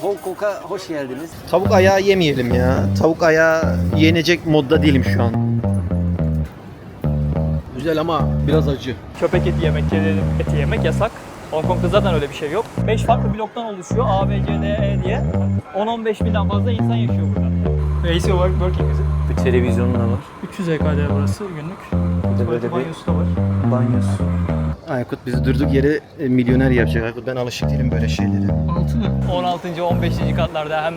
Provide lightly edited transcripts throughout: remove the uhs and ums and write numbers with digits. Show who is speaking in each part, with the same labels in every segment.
Speaker 1: Hong Kong'a hoş geldiniz.
Speaker 2: Tavuk ayağı yemeyelim ya. Tavuk ayağı yenecek modda değilim şu an. Güzel ama biraz acı.
Speaker 3: Köpek eti yemek, kedi eti yemek yasak. Hong Kong'da zaten öyle bir şey yok. 5 farklı bloktan oluşuyor. A, B, C, D, E diye. 10-15 binden fazla insan yaşıyor burada. AC working is it?
Speaker 1: Bir televizyonu da var.
Speaker 3: 300 EKD burası günlük.
Speaker 1: Bir de böyle bir
Speaker 3: Banyosu da var.
Speaker 1: banyosu.
Speaker 2: Aykut bizi durduk yere milyoner yapacak. Aykut ben alışık değilim böyle şeylere.
Speaker 3: 16. 15. katlarda hem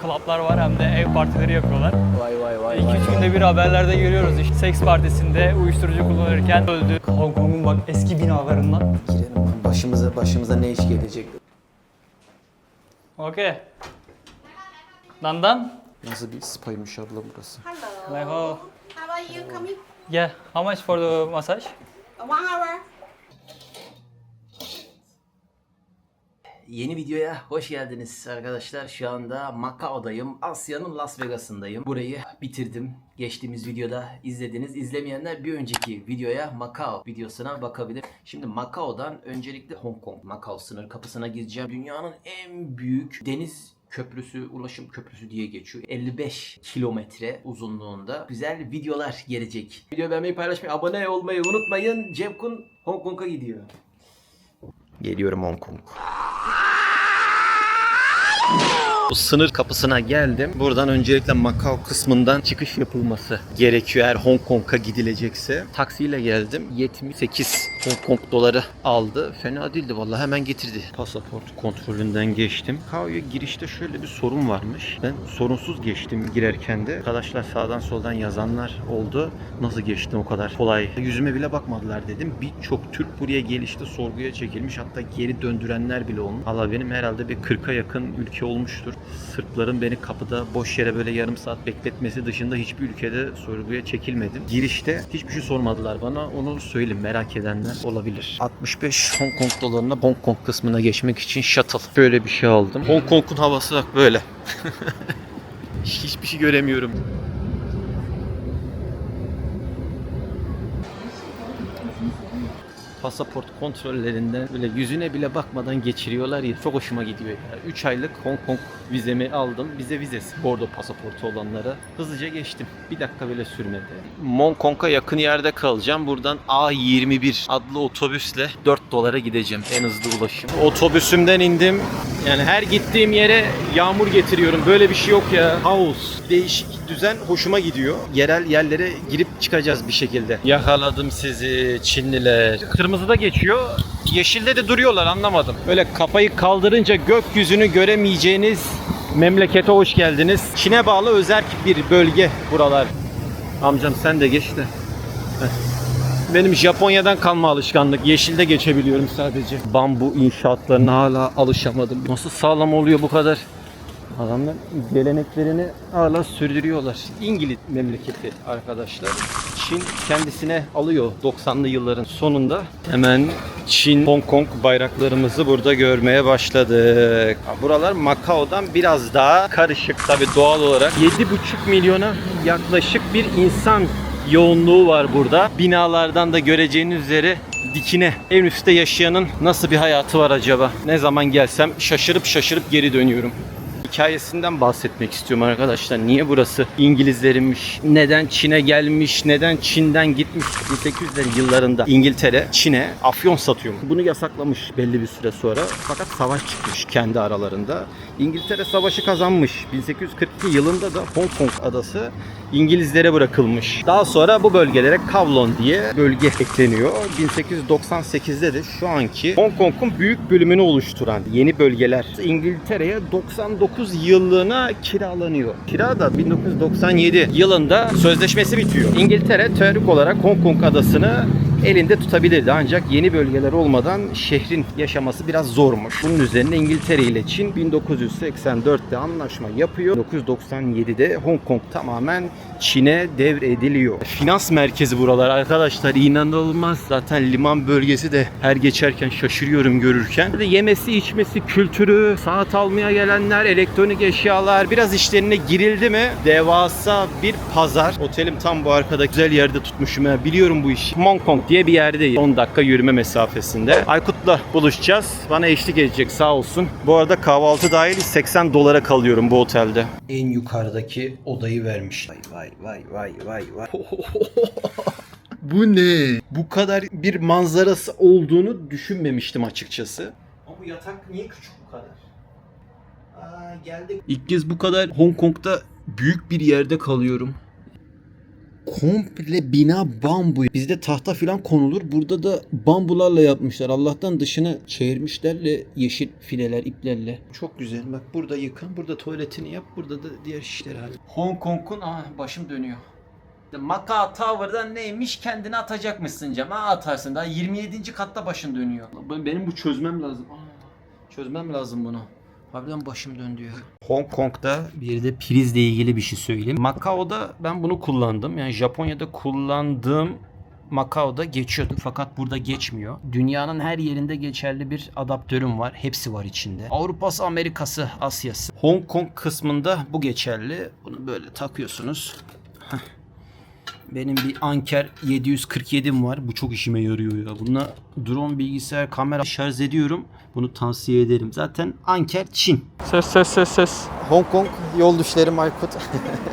Speaker 3: klaplar var hem de ev partileri yapıyorlar.
Speaker 1: Vay.
Speaker 3: 2-3 günde bir haberlerde görüyoruz işte seks partisinde uyuşturucu kullanırken öldü. Hong Kong'un bak eski binalarından.
Speaker 1: Girelim. Başımıza ne iş gelecek?
Speaker 3: Okay. Dandan.
Speaker 1: Nasıl bir spaymış abla burası?
Speaker 4: Hello.
Speaker 3: Like, oh.
Speaker 4: How are you coming?
Speaker 3: Yeah. How much for the massage?
Speaker 4: 1 hour.
Speaker 1: Yeni videoya hoş geldiniz arkadaşlar. Şu anda Macao'dayım. Asya'nın Las Vegas'ındayım. Burayı bitirdim. Geçtiğimiz videoda izlediniz. İzlemeyenler bir önceki videoya Macao videosuna bakabilir. Şimdi Macao'dan öncelikle Hong Kong, Macao sınır kapısına gideceğim. Dünyanın en büyük deniz köprüsü, ulaşım köprüsü diye geçiyor. 55 kilometre uzunluğunda güzel videolar gelecek. Video beğenmeyi, paylaşmayı, abone olmayı unutmayın. Cemkun Hong Kong'a gidiyor.
Speaker 2: Geliyorum Hong Kong. Bu sınır kapısına geldim. Buradan öncelikle Macao kısmından çıkış yapılması gerekiyor eğer Hong Kong'a gidilecekse. Taksiyle geldim. 78 Hong Kong doları aldı. Fena değildi vallahi, hemen getirdi. Pasaport kontrolünden geçtim. Macao'ya girişte şöyle bir sorun varmış. Ben sorunsuz geçtim girerken de. Arkadaşlar sağdan soldan yazanlar oldu. Nasıl geçtim o kadar kolay? Yüzüme bile bakmadılar dedim. Birçok Türk buraya gelişte sorguya çekilmiş. Hatta geri döndürenler bile olmuş. Valla benim herhalde bir 40'a yakın ülke olmuştur. Sırpların beni kapıda boş yere böyle yarım saat bekletmesi dışında hiçbir ülkede sorguya çekilmedim. Girişte hiçbir şey sormadılar bana. Onu söyleyeyim, merak edenler olabilir. 65 Hong Kong dolarına Hong Kong kısmına geçmek için shuttle. Böyle bir şey aldım. Hong Kong'un havası bak böyle. Hiçbir şey göremiyorum. Pasaport kontrollerinden böyle yüzüne bile bakmadan geçiriyorlar ya, çok hoşuma gidiyor ya. 3 aylık Hong Kong vizemi aldım. Bize vizesi bordo pasaportu olanlara hızlıca geçtim. Bir dakika bile sürmedi. Hong Kong'a yakın yerde kalacağım. Buradan A21 adlı otobüsle 4 dolara gideceğim. En hızlı ulaşım. Otobüsümden indim. Yani her gittiğim yere yağmur getiriyorum. Böyle bir şey yok ya. Kaos. Değişik düzen hoşuma gidiyor. Yerel yerlere girip çıkacağız bir şekilde. Yakaladım sizi Çinliler. Kırmızıda geçiyor. Yeşilde de duruyorlar, anlamadım. Böyle kafayı kaldırınca gökyüzünü göremeyeceğiniz memlekete hoş geldiniz. Çin'e bağlı özerk bir bölge buralar. Amcam sen de geç de. Benim Japonya'dan kalma alışkanlık. Yeşilde geçebiliyorum sadece. Bambu inşaatlarına hala alışamadım. Nasıl sağlam oluyor bu kadar? Adamlar geleneklerini hala sürdürüyorlar. İngiliz memleketi arkadaşlar. Çin kendisine alıyor 90'lı yılların sonunda. Hemen Çin, Hong Kong bayraklarımızı burada görmeye başladık. Buralar Macao'dan biraz daha karışık. Tabii doğal olarak 7,5 milyona yaklaşık bir insan yoğunluğu var burada. Binalardan da göreceğiniz üzere dikine en üstte yaşayanın nasıl bir hayatı var acaba? Ne zaman gelsem şaşırıp geri dönüyorum. Hikayesinden bahsetmek istiyorum arkadaşlar. Niye burası İngilizlerinmiş? Neden Çin'e gelmiş? Neden Çin'den gitmiş? 1800'lerin yıllarında İngiltere Çin'e afyon satıyormuş. Bunu yasaklamış belli bir süre sonra. Fakat savaş çıkmış kendi aralarında. İngiltere savaşı kazanmış. 1842 yılında da Hong Kong adası İngilizlere bırakılmış. Daha sonra bu bölgelere Kowloon diye bölge ekleniyor. 1898'de de şu anki Hong Kong'un büyük bölümünü oluşturan yeni bölgeler İngiltere'ye 99 yıllığına kiralanıyor. Kira da 1997 yılında sözleşmesi bitiyor. İngiltere teorik olarak Hong Kong adasını elinde tutabilirdi. Ancak yeni bölgeler olmadan şehrin yaşaması biraz zormuş. Bunun üzerine İngiltere ile Çin 1984'te anlaşma yapıyor. 1997'de Hong Kong tamamen Çin'e devrediliyor. Finans merkezi buralar arkadaşlar, inanılmaz. Zaten liman bölgesi de her geçerken şaşırıyorum görürken. Yemesi içmesi kültürü, saat almaya gelenler, elektronik eşyalar, biraz işlerine girildi mi devasa bir pazar. Otelim tam bu arkada, güzel yerde tutmuşum ya, biliyorum bu işi. Hong Kong diye bir yerdeyim. 10 dakika yürüme mesafesinde. Aykut'la buluşacağız. Bana eşlik edecek sağ olsun. Bu arada kahvaltı dahil 80 dolara kalıyorum bu otelde. En yukarıdaki odayı vermiş. Vay. Bu ne? Bu kadar bir manzarası olduğunu düşünmemiştim açıkçası. Ama bu yatak niye küçük bu kadar? Geldik. İlk kez bu kadar Hong Kong'da büyük bir yerde kalıyorum. Komple bina bambu. Bizde tahta falan konulur. Burada da bambularla yapmışlar. Allah'tan dışını çevirmişlerle yeşil fileler, iplerle. Çok güzel. Bak burada yıkan, burada tuvaletini yap, burada da diğer işleri hal. Hong Kong'un başım dönüyor. Macao Tower'dan neymiş kendini atacakmışsın cama atarsın. Daha 27. katta başın dönüyor. Benim bu çözmem lazım. Çözmem lazım bunu. Harbiden başım döndü ya. Hong Kong'da bir de prizle ilgili bir şey söyleyeyim. Macao'da ben bunu kullandım. Yani Japonya'da kullandığım Macao'da geçiyordu fakat burada geçmiyor. Dünyanın her yerinde geçerli bir adaptörüm var. Hepsi var içinde. Avrupa'sı, Amerika'sı, Asya'sı. Hong Kong kısmında bu geçerli. Bunu böyle takıyorsunuz. Benim bir Anker 747'm var. Bu çok işime yarıyor ya. Bununla drone, bilgisayar, kamera şarj ediyorum. Bunu tavsiye ederim. Zaten Anker Çin.
Speaker 3: Ses.
Speaker 2: Hong Kong yol düşlerim Aykut.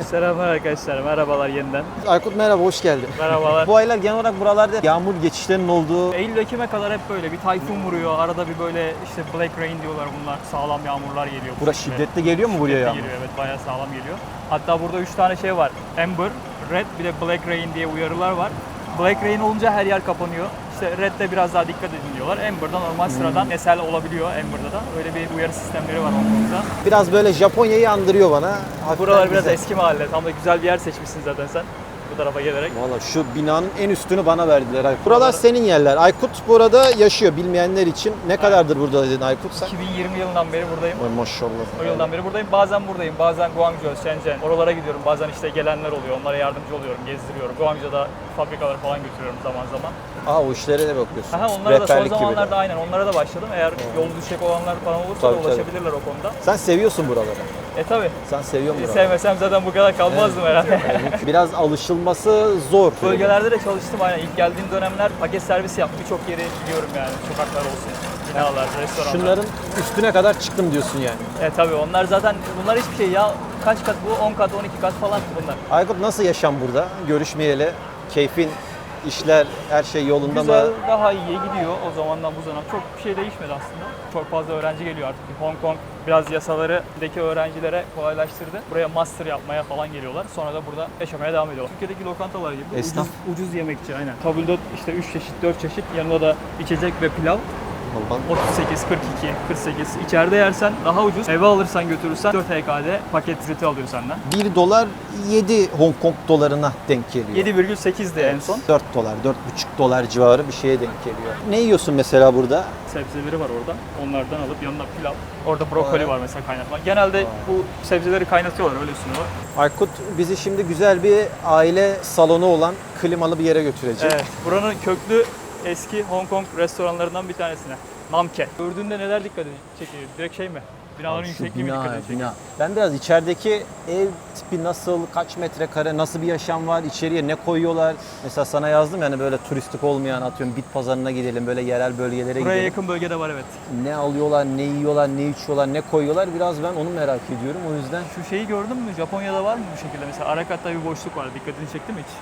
Speaker 3: Selamlar arkadaşlar. Merhabalar yeniden.
Speaker 2: Aykut merhaba, hoş geldin.
Speaker 3: Merhabalar.
Speaker 2: Bu aylar genel olarak buralarda yağmur geçişlerinin olduğu...
Speaker 3: Eylül-Ekim'e kadar hep böyle bir tayfun vuruyor. Arada bir böyle işte black rain diyorlar bunlar. Sağlam yağmurlar geliyor.
Speaker 2: Burası şiddetli geliyor mu buraya
Speaker 3: Şiddetli
Speaker 2: yağmur?
Speaker 3: geliyor, evet, bayağı sağlam geliyor. Hatta burada 3 tane şey var. Amber, Red, bir de Black Rain diye uyarılar var. Black Rain olunca her yer kapanıyor. İşte Red'de biraz daha dikkat edin diyorlar. Amber'da normal sıradan esel olabiliyor Amber'da da. Öyle bir uyarı sistemleri var Hong Kong'da.
Speaker 2: Biraz böyle Japonya'yı andırıyor bana. Hafiften
Speaker 3: Buralar biraz
Speaker 2: güzel.
Speaker 3: eski mahalle. Tam da güzel bir yer seçmişsin zaten sen. Bu tarafa gelerek.
Speaker 2: Valla şu binanın en üstünü bana verdiler Aykut. Buralar senin yerler. Aykut burada yaşıyor bilmeyenler için. Ne kadardır burada dedin Aykut sen?
Speaker 3: 2020 yılından beri buradayım.
Speaker 2: Ay maşallah.
Speaker 3: O yıldan beri buradayım. Bazen buradayım. Bazen Guangzhou, Shenzhen. Oralara gidiyorum. Bazen işte gelenler oluyor. Onlara yardımcı oluyorum, gezdiriyorum. Guangzhou'da fabrikalar falan götürüyorum zaman zaman.
Speaker 2: O işlere de bakıyorsun.
Speaker 3: Aha, onlara da son
Speaker 2: Rehberlik gibi.
Speaker 3: zamanlarda aynen onlara da başladım. Eğer yol düşecek olanlar falan olursa
Speaker 2: Tabii,
Speaker 3: da ulaşabilirler o konuda.
Speaker 2: Sen seviyorsun buraları.
Speaker 3: Tabi.
Speaker 2: Sen seviyorsun buraları.
Speaker 3: Sevmesem zaten bu kadar kalmazdım herhalde.
Speaker 2: Biraz alışılması zor.
Speaker 3: Bölgelerde de çalıştım aynen. İlk geldiğim dönemler paket servisi yaptım. Birçok yeri biliyorum yani. Sokaklar olsun, binalar, restoranlar.
Speaker 2: Şunların üstüne kadar çıktım diyorsun yani.
Speaker 3: Tabii onlar zaten, bunlar hiçbir şey ya. Kaç kat bu? 10 kat, 12 kat falan bunlar.
Speaker 2: Aykut nasıl yaşam burada? Görüşmeyeli. Keyfin, işler, her şey yolunda
Speaker 3: Güzel,
Speaker 2: mı?
Speaker 3: daha iyiye gidiyor o zamandan bu zamana. Çok bir şey değişmedi aslında. Çok fazla öğrenci geliyor artık. Hong Kong biraz yasalarındaki öğrencilere kolaylaştırdı. Buraya master yapmaya falan geliyorlar. Sonra da burada yaşamaya devam ediyorlar. Türkiye'deki lokantalar gibi
Speaker 2: Esnaf.
Speaker 3: ucuz yemekçi aynen. Tabldot işte 3 çeşit, 4 çeşit. Yanında da içecek ve pilav. 38, 42, 48. İçeride yersen daha ucuz. Eve alırsan götürürsen 4 HK'de paket ücreti alıyor senden.
Speaker 2: 1 dolar 7 Hong Kong dolarına denk geliyor.
Speaker 3: 7,8'di en son.
Speaker 2: 4 dolar, 4,5 dolar civarı bir şeye denk geliyor. Ne yiyorsun mesela burada?
Speaker 3: Sebzeleri var orada. Onlardan alıp yanına pilav. Orada brokoli var mesela kaynatılan. Genelde bu sebzeleri kaynatıyorlar, öyle sunuyorlar.
Speaker 2: Aykut bizi şimdi güzel bir aile salonu olan klimalı bir yere götürecek.
Speaker 3: Evet. Buranın köklü eski Hong Kong restoranlarından bir tanesine. Namke. Gördüğünde neler dikkat çekiyor? Direkt şey mi? Binaların yüksekliği mi dikkat çekiyor?
Speaker 2: Ben biraz içerideki ev tipi nasıl, kaç metrekare, nasıl bir yaşam var, içeriye ne koyuyorlar? Mesela sana yazdım yani böyle turistik olmayan, atıyorum bit pazarına gidelim, böyle yerel bölgelere
Speaker 3: Buraya
Speaker 2: gidelim.
Speaker 3: yakın bölgede var evet.
Speaker 2: Ne alıyorlar, ne yiyorlar, ne içiyorlar, ne koyuyorlar biraz ben onu merak ediyorum o yüzden.
Speaker 3: Şu şeyi gördün mü? Japonya'da var mı bu şekilde? Mesela Arakat'ta bir boşluk var. Dikkatini çekti mi hiç?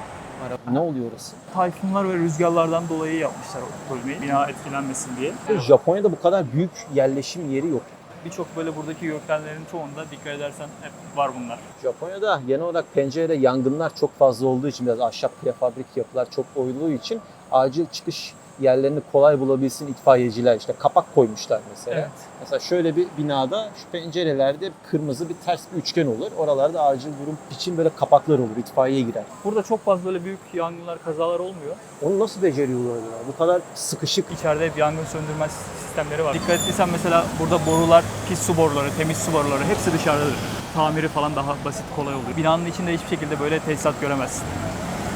Speaker 2: Ne oluyor orası?
Speaker 3: Tayfunlar ve rüzgarlardan dolayı yapmışlar o bölmeyi. Bina etkilenmesin diye.
Speaker 2: Japonya'da bu kadar büyük yerleşim yeri yok.
Speaker 3: Birçok böyle buradaki gökdelenlerin çoğunda dikkat edersen hep var bunlar.
Speaker 2: Japonya'da genel olarak pencerede yangınlar çok fazla olduğu için biraz ahşap prefabrik yapılar çok olduğu için acil çıkış yerlerini kolay bulabilsin itfaiyeciler işte kapak koymuşlar mesela.
Speaker 3: Evet.
Speaker 2: Mesela şöyle bir binada şu pencerelerde kırmızı bir ters bir üçgen olur. Oralarda acil durum için böyle kapaklar olur. İtfaiye girer.
Speaker 3: Burada çok fazla böyle büyük yangınlar, kazalar olmuyor.
Speaker 2: Onu nasıl beceriyorlar ya? Bu kadar sıkışık.
Speaker 3: İçeride hep yangın söndürme sistemleri var. Dikkat ettiysen mesela burada borular, pis su boruları, temiz su boruları hepsi dışarıdadır. Tamiri falan daha basit, kolay oluyor. Binanın içinde hiçbir şekilde böyle tesisat göremezsin.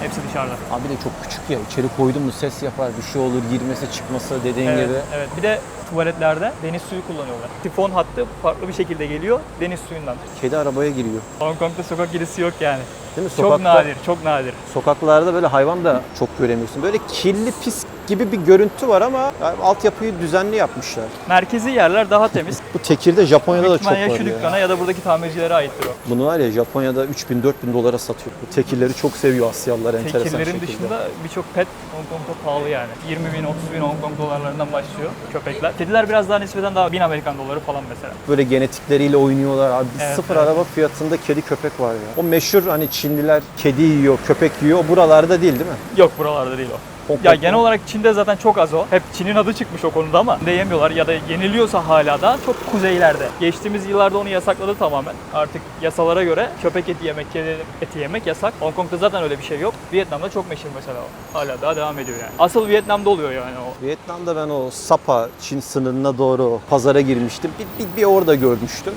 Speaker 3: Hepsi dışarıda.
Speaker 2: Abi de çok küçük ya. İçeri koydun mu ses yapar, bir şey olur, girmesi çıkması dediğin
Speaker 3: Evet,
Speaker 2: gibi.
Speaker 3: evet. Bir de tuvaletlerde deniz suyu kullanıyorlar. Sifon hattı farklı bir şekilde geliyor deniz suyundan.
Speaker 2: Kedi arabaya giriyor.
Speaker 3: Hong Kong'da sokak kedisi yok yani.
Speaker 2: Değil mi?
Speaker 3: Çok nadir, çok nadir.
Speaker 2: Sokaklarda böyle hayvan da çok göremiyorsun. Böyle kirli, pis gibi bir görüntü var ama altyapıyı düzenli yapmışlar.
Speaker 3: Merkezi yerler daha temiz.
Speaker 2: Bu tekirde Japonya'da da çok var
Speaker 3: Ya şu dükkana ya da buradaki tamircilere aittir o.
Speaker 2: Bunu var ya Japonya'da 3000-4000 dolara satıyor. Bu tekirleri çok seviyor Asyalılar enteresan
Speaker 3: Tekirlerin
Speaker 2: şekilde.
Speaker 3: dışında birçok pet Hong Kong'da pahalı yani. 20 bin, 30 bin Hong Kong dolarlarından başlıyor köpekler. Kediler biraz daha nispeten daha 1000 Amerikan doları falan mesela.
Speaker 2: Böyle genetikleriyle oynuyorlar. Abi
Speaker 3: Evet,
Speaker 2: sıfır
Speaker 3: evet.
Speaker 2: araba fiyatında kedi köpek var ya. O meşhur hani Çinliler kedi yiyor, köpek yiyor. Buralarda değil mi?
Speaker 3: Yok buralarda değil o.
Speaker 2: Hong
Speaker 3: Ya
Speaker 2: Kong'da.
Speaker 3: genel olarak Çin'de zaten çok az o. Hep Çin'in adı çıkmış o konuda ama de yemiyorlar ya da yeniliyorsa hala da çok kuzeylerde. Geçtiğimiz yıllarda onu yasakladı tamamen. Artık yasalara göre köpek eti yemek, kedi eti yemek yasak. Hong Kong'da zaten öyle bir şey yok. Vietnam'da çok meşhur mesela o. Hala daha devam ediyor yani. Asıl Vietnam'da oluyor yani o.
Speaker 2: Vietnam'da ben o Sapa, Çin sınırına doğru pazara girmiştim. Bir orada görmüştüm.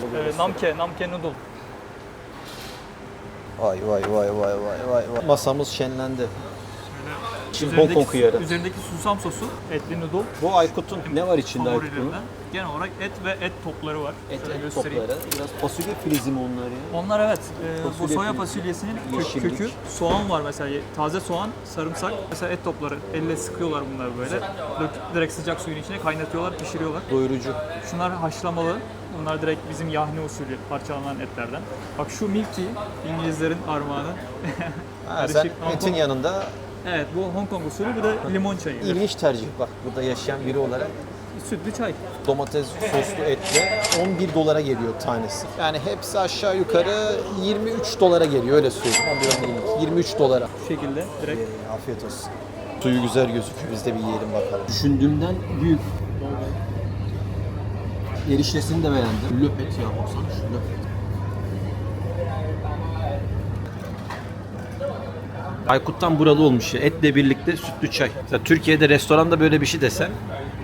Speaker 3: Namke noodle.
Speaker 2: Vay vay vay vay vay vay. Masamız şenlendi. Şimdi Hong Kong hıyarı.
Speaker 3: Üzerindeki susam sosu, etli noodle.
Speaker 2: Bu Aykut'un ne var içinde Aykut'un?
Speaker 3: Favorilerinden. Genel olarak et ve et topları var.
Speaker 2: Et,
Speaker 3: Şöyle
Speaker 2: et
Speaker 3: göstereyim.
Speaker 2: topları. Biraz fasulye filizi mi onlar ya?
Speaker 3: Onlar evet. Bu
Speaker 2: Fasulye
Speaker 3: soya
Speaker 2: filizi,
Speaker 3: fasulyesinin
Speaker 2: yeşillik.
Speaker 3: kökü, soğan var mesela. Taze soğan, sarımsak. Mesela et topları. Elle sıkıyorlar bunları böyle. Direkt sıcak suyun içine kaynatıyorlar, pişiriyorlar.
Speaker 2: Doyurucu.
Speaker 3: Şunlar haşlamalı. Bunlar direkt bizim yahni usulü parçalanan etlerden. Bak şu milk tea, İngilizlerin armağanı.
Speaker 2: Ha, sen
Speaker 3: Karışık Hong
Speaker 2: etin
Speaker 3: Kong-
Speaker 2: yanında
Speaker 3: Evet, bu Hong Kong usulü, bir de limon çayı.
Speaker 2: ilginç tercih. Bak burada yaşayan biri olarak
Speaker 3: Sütlü çay.
Speaker 2: domates soslu etle 11 dolara geliyor tanesi. Yani hepsi aşağı yukarı 23 dolara geliyor öyle söyleyeyim. 23 dolara.
Speaker 3: Bu şekilde direkt.
Speaker 2: Afiyet olsun. Suyu güzel gözüküyor. Biz de bir yiyelim bakalım. Düşündüğümden büyük. Eriştesini de beğendim. Löpet ya baksana şu löpet. Aykut'tan buralı olmuş ya. Etle birlikte sütlü çay. Mesela Türkiye'de restoranda böyle bir şey desen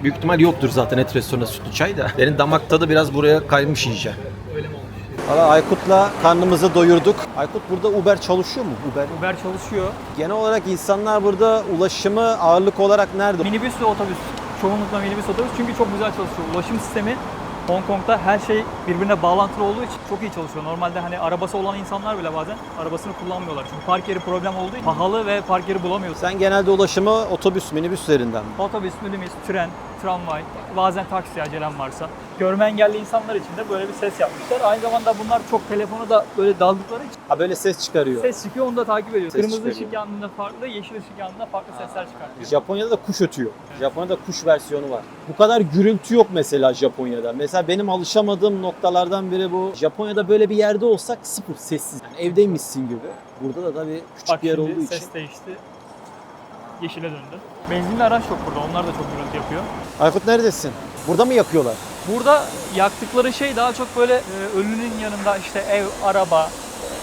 Speaker 2: büyük ihtimal yoktur zaten et restoranında sütlü çay da. Benim damak tadı biraz buraya kaymış iyice. Valla Aykut'la karnımızı doyurduk. Aykut burada Uber çalışıyor mu?
Speaker 3: Uber çalışıyor.
Speaker 2: Genel olarak insanlar burada ulaşımı ağırlık olarak nerede?
Speaker 3: Minibüs ve otobüs. Çoğunlukla minibüs otobüs çünkü çok güzel çalışıyor. Ulaşım sistemi Hong Kong'da her şey birbirine bağlantılı olduğu için çok iyi çalışıyor. Normalde hani arabası olan insanlar bile bazen arabasını kullanmıyorlar. Çünkü park yeri problem olduğu için pahalı ve park yeri bulamıyorsun.
Speaker 2: Sen genelde ulaşımı otobüs, minibüslerinden mi?
Speaker 3: Otobüs, minibüs, tren, tramvay, bazen taksi acelen varsa. Görme engelli insanlar için de böyle bir ses yapmışlar. Aynı zamanda bunlar çok telefonu da böyle daldıkları için
Speaker 2: Ha böyle ses çıkarıyor.
Speaker 3: ses çıkıyor, onu da takip ediyor.
Speaker 2: Ses
Speaker 3: Kırmızı
Speaker 2: çıkarıyor.
Speaker 3: ışık yandığında farklı, yeşil ışık yandığında farklı sesler çıkartıyor.
Speaker 2: Japonya'da da kuş ötüyor. Japonya'da kuş versiyonu var. Bu kadar gürültü yok mesela Japonya'da. Mesela benim alışamadığım noktalardan biri bu. Japonya'da böyle bir yerde olsak sıfır sessiz. Yani evdeymişsin gibi. Burada da tabii küçük
Speaker 3: Bak
Speaker 2: bir yer
Speaker 3: şimdi
Speaker 2: olduğu
Speaker 3: ses
Speaker 2: için.
Speaker 3: değişti. Yeşile döndü. Benzinli araç yok burada. Onlar da çok gürültü yapıyor.
Speaker 2: Aykut neredesin? Burada mı yakıyorlar?
Speaker 3: Burada yaktıkları şey daha çok böyle ölünün yanında işte ev, araba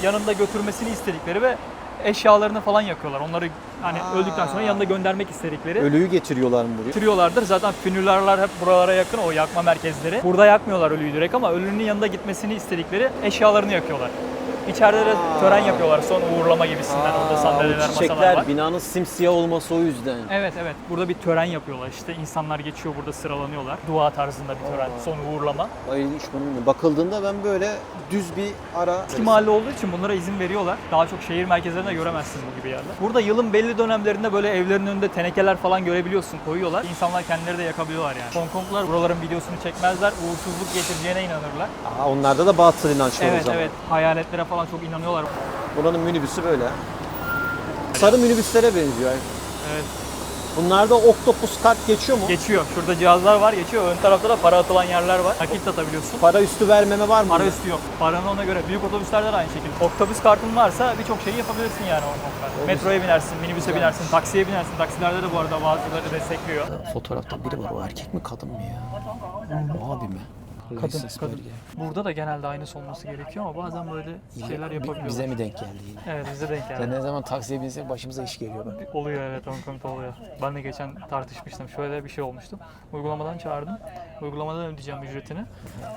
Speaker 3: yanında götürmesini istedikleri ve eşyalarını falan yakıyorlar. Onları hani öldükten sonra yanında göndermek istedikleri.
Speaker 2: Ölüyü getiriyorlar mı buraya?
Speaker 3: Getiriyorlardır. Zaten funerallar hep buralara yakın, o yakma merkezleri. Burada yakmıyorlar ölüyü direkt ama ölünün yanında gitmesini istedikleri eşyalarını yakıyorlar. İçeride de tören yapıyorlar, son uğurlama gibisinden. Orada sandalyeler, masalar var.
Speaker 2: Binanın simsiyah olması o yüzden.
Speaker 3: Evet evet, burada bir tören yapıyorlar işte. İnsanlar geçiyor, burada sıralanıyorlar. Dua tarzında bir tören, son uğurlama.
Speaker 2: Ay hiç bunun bakıldığında ben böyle düz bir ara...
Speaker 3: Eski mahalle olduğu için bunlara izin veriyorlar. Daha çok şehir merkezlerinde göremezsiniz bu gibi yerler. Burada yılın belli dönemlerinde böyle evlerin önünde tenekeler falan görebiliyorsun, koyuyorlar. İnsanlar kendileri de yakabiliyorlar yani. Hong Konglular buraların videosunu çekmezler, uğursuzluk getireceğine inanırlar.
Speaker 2: Onlarda da batıl inanç var o
Speaker 3: Evet
Speaker 2: zaman.
Speaker 3: evet, hayaletlere falan çok inanıyorlar.
Speaker 2: Buranın minibüsü böyle. Sarı minibüslere benziyor.
Speaker 3: Evet.
Speaker 2: Bunlarda oktopus kart geçiyor mu?
Speaker 3: Geçiyor. Şurada cihazlar var, geçiyor. Ön tarafta da para atılan yerler var. Nakit atabiliyorsun.
Speaker 2: Para üstü vermeme var mı?
Speaker 3: Para üstü yok. Paranı ona göre. Büyük otobüslerde de aynı şekilde. Otobüs kartın varsa birçok şeyi yapabilirsin yani Hong Kong'da. Metroya binersin, minibüse binersin, taksiye binersin. Taksilerde de bu arada bazıları destekliyor.
Speaker 2: Fotoğrafta biri var. O erkek mi kadın mı ya? O abi mi?
Speaker 3: Kadın. Burada da genelde aynısı olması gerekiyor ama bazen böyle şeyler yapabiliyorlar.
Speaker 5: Bize mi denk geldi yine?
Speaker 3: Evet, bize denk
Speaker 5: Ya
Speaker 3: geldi.
Speaker 5: ne zaman taksiye binsek başımıza iş geliyor bak.
Speaker 3: Oluyor, evet, Hong Kong'da oluyor. Ben de geçen tartışmıştım. Şöyle bir şey olmuştu. Uygulamadan çağırdım. Uygulamadan ödeyeceğim ücretini.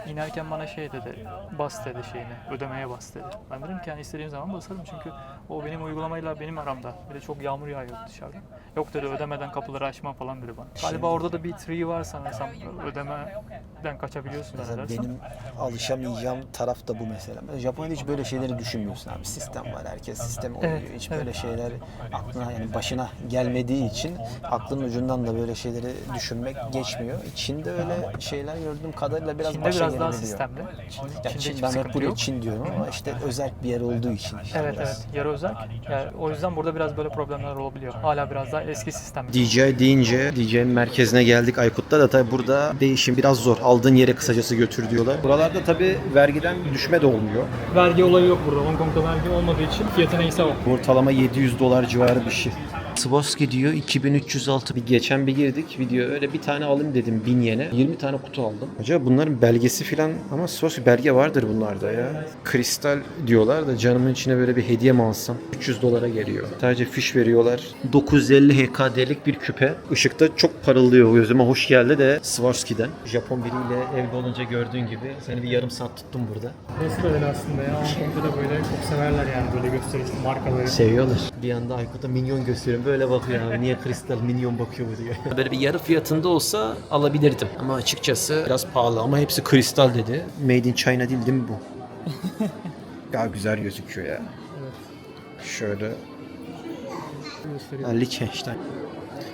Speaker 3: İnerken bana şey dedi, bas dedi şeyini, ödemeye bas dedi. Ben dedim ki yani istediğim zaman basarım çünkü o benim uygulamayla benim aramda. Bir de çok yağmur yağıyor dışarıda. Yok dedi, ödemeden kapıları açmam falan dedi bana. Galiba orada da bir tree var sanırsam, ödemeden kaçabiliyorsun
Speaker 5: Mesela
Speaker 3: zannedersem.
Speaker 5: benim alışamayacağım taraf da bu mesela. Japonya'da hiç böyle şeyleri düşünmüyorsun abi. Sistem var, herkes sisteme uyuyor.
Speaker 3: Evet,
Speaker 5: Hiç
Speaker 3: evet.
Speaker 5: böyle şeyler aklına yani başına gelmediği için aklının ucundan da böyle şeyleri düşünmek geçmiyor. Çin'de öyle şeyler gördüğüm kadarıyla biraz
Speaker 3: Çin'de
Speaker 5: başa
Speaker 3: biraz daha
Speaker 5: gelebiliyor.
Speaker 3: sistemli.
Speaker 5: Ya
Speaker 3: Çin'de
Speaker 5: Çin,
Speaker 3: hiçbir
Speaker 5: ben hep
Speaker 3: sıkıntı
Speaker 5: buraya
Speaker 3: yok.
Speaker 5: Çin diyorum ama işte özel bir yer olduğu için işte
Speaker 3: Evet,
Speaker 5: biraz.
Speaker 3: evet, yarı özel. Yani o yüzden burada biraz böyle problemler olabiliyor. Hala biraz daha eski sistem.
Speaker 2: DJI deyince DJI'nin merkezine geldik Aykut'ta da tabi burada değişim biraz zor. Aldığın yere kısacası götür diyorlar. Buralarda tabi vergiden düşme de olmuyor.
Speaker 3: Vergi olayı yok burada. Hong Kong'da vergi olmadığı için fiyatı neyse o.
Speaker 2: Ortalama $700 civarı bir şey. Swarovski diyor 2306. Geçen bir girdik video öyle bir tane alayım dedim 1000 yene. 20 tane kutu aldım. Acaba bunların belgesi filan ama Swarovski belge vardır bunlarda ya. Kristal diyorlar da canımın içine böyle bir hediye mi alsam? $300 geliyor. Sadece fiş veriyorlar. 950 HKD'lik bir küpe. Işıkta çok parıldıyor. Gözüme hoş geldi de Swarovski'den. Japon biriyle evli olunca gördüğün gibi seni bir yarım saat tuttum burada.
Speaker 3: Nasıl böyle aslında ya? Hong Kong'da da böyle çok severler yani böyle gösterişli markaları.
Speaker 2: Seviyorlar. Bir anda Aykut'a minyon gösteriyorum. Böyle bakıyor abi. Niye kristal minyon bakıyor bu diyor. Böyle bir yarı fiyatında olsa alabilirdim. Ama açıkçası biraz pahalı ama hepsi kristal dedi. Made in China değil mi bu? Ya güzel gözüküyor ya. Şöyle. Liechtenstein.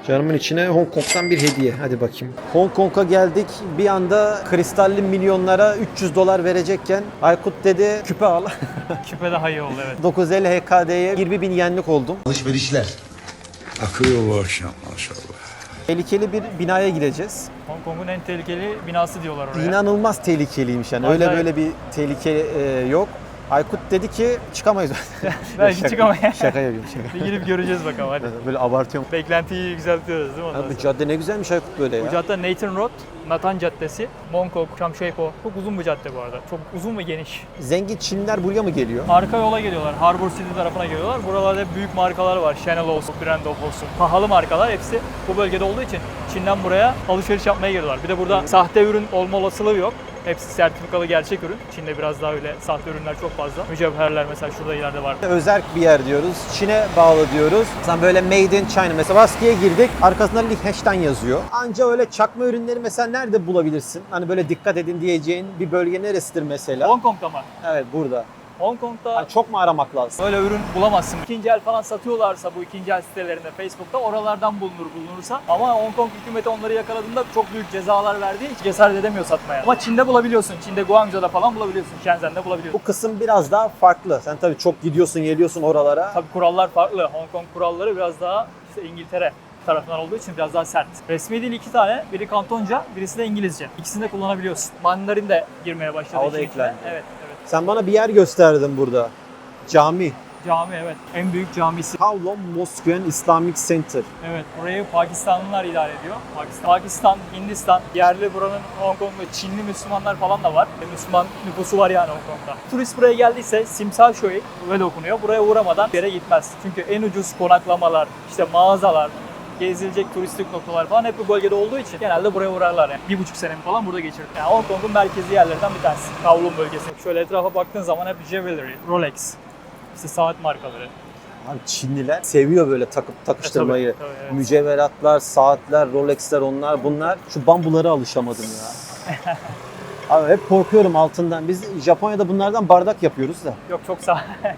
Speaker 2: Canımın içine Hong Kong'dan bir hediye. Hadi bakayım. Hong Kong'a geldik. Bir anda kristalli milyonlara $300 verecekken Aykut dedi küpe al.
Speaker 3: Küpe daha iyi oldu, evet.
Speaker 2: 950 HKD'ye 20.000 yenlik oldum.
Speaker 6: Alışverişler akıyor bu akşam maşallah.
Speaker 2: Tehlikeli bir binaya gideceğiz.
Speaker 3: Hong Kong'un en tehlikeli binası diyorlar oraya.
Speaker 2: İnanılmaz tehlikeliymiş yani. Öyle
Speaker 3: Acayip.
Speaker 2: böyle bir tehlike yok. Aykut dedi ki çıkamayız.
Speaker 3: Belki çıkamayız.
Speaker 2: Şaka yapıyorum şaka.
Speaker 3: Bir girip göreceğiz bakalım hadi.
Speaker 2: Böyle abartıyorum.
Speaker 3: Beklentiyi yükseltiyoruz değil mi? ondan
Speaker 2: Abi, bu
Speaker 3: sonra?
Speaker 2: cadde ne güzelmiş Aykut böyle ya.
Speaker 3: Bu cadde Nathan Road, Natan Caddesi, Mongkok, Chamshuipo. Çok uzun bir cadde bu arada. Çok uzun ve geniş.
Speaker 2: Zengin Çinliler buraya mı geliyor?
Speaker 3: Arka yola geliyorlar. Harbor City tarafına geliyorlar. Buralarda hep büyük markalar var. Chanel olsun, Brandov olsun. Pahalı markalar hepsi bu bölgede olduğu için Çin'den buraya alışveriş yapmaya geliyorlar. Bir de burada sahte ürün olma olasılığı yok. Hepsi sertifikalı gerçek ürün. Çin'de biraz daha öyle sahte ürünler çok fazla. Mücevherler mesela şurada ileride var.
Speaker 2: Özerk bir yer diyoruz. Çin'e bağlı diyoruz. Sen böyle Made in China. Mesela Baski'ye girdik. Arkasında Liechtenstein yazıyor. Anca öyle çakma ürünleri mesela nerede bulabilirsin? Hani böyle dikkat edin diyeceğin bir bölge neresidir mesela?
Speaker 3: Hong Kong'da mı?
Speaker 2: Evet burada.
Speaker 3: Hong Kong'da
Speaker 2: Hani çok mu aramak lazım?
Speaker 3: öyle ürün bulamazsın. İkinci el falan satıyorlarsa bu ikinci el sitelerinde, Facebook'ta oralardan bulunursa. Ama Hong Kong hükümeti onları yakaladığında çok büyük cezalar verdiği için cesaret edemiyor satmaya. Ama Çin'de bulabiliyorsun. Çin'de Guangzhou'da falan bulabiliyorsun. Shenzhen'de bulabiliyorsun.
Speaker 2: Bu kısım biraz daha farklı. Sen tabii çok gidiyorsun geliyorsun oralara.
Speaker 3: Tabii kurallar farklı. Hong Kong kuralları biraz daha işte İngiltere tarafından olduğu için biraz daha sert. Resmi dil 2 tane. Biri Kantonca, birisi de İngilizce. İkisini de kullanabiliyorsun. Mandarin de girmeye başladı.
Speaker 2: O da
Speaker 3: işin içine.
Speaker 2: eklendi.
Speaker 3: Evet, evet.
Speaker 2: Sen bana bir yer gösterdin burada. Cami.
Speaker 3: Cami, evet. En büyük camisi.
Speaker 2: Kowloon Mosque and Islamic Center.
Speaker 3: Evet, burayı Pakistanlılar idare ediyor. Pakistan, Hindistan, yerli buranın Hong Kong'da Çinli Müslümanlar falan da var. Müslüman nüfusu var yani Hong Kong'da. Turist buraya geldiyse Simsal Shui öyle okunuyor. Buraya uğramadan bir yere gitmez. Çünkü en ucuz konaklamalar, işte mağazalar, gezilecek turistik noktalar falan hep bu bölgede olduğu için genelde buraya uğrarlar yani. 1,5 senemi falan burada geçirdim. Yani Hong Kong'un merkezi yerlerinden bir tanesi. Kowloon bölgesi. Şöyle etrafa baktığın zaman hep jewelry, Rolex, işte saat markaları.
Speaker 2: Abi Çinliler seviyor böyle takıp takıştırmayı.
Speaker 3: Tabii, evet.
Speaker 2: Mücevheratlar, saatler, Rolex'ler onlar bunlar. Şu bambulara alışamadım ya. Abi hep korkuyorum altından. Biz Japonya'da bunlardan bardak yapıyoruz da.
Speaker 3: Yok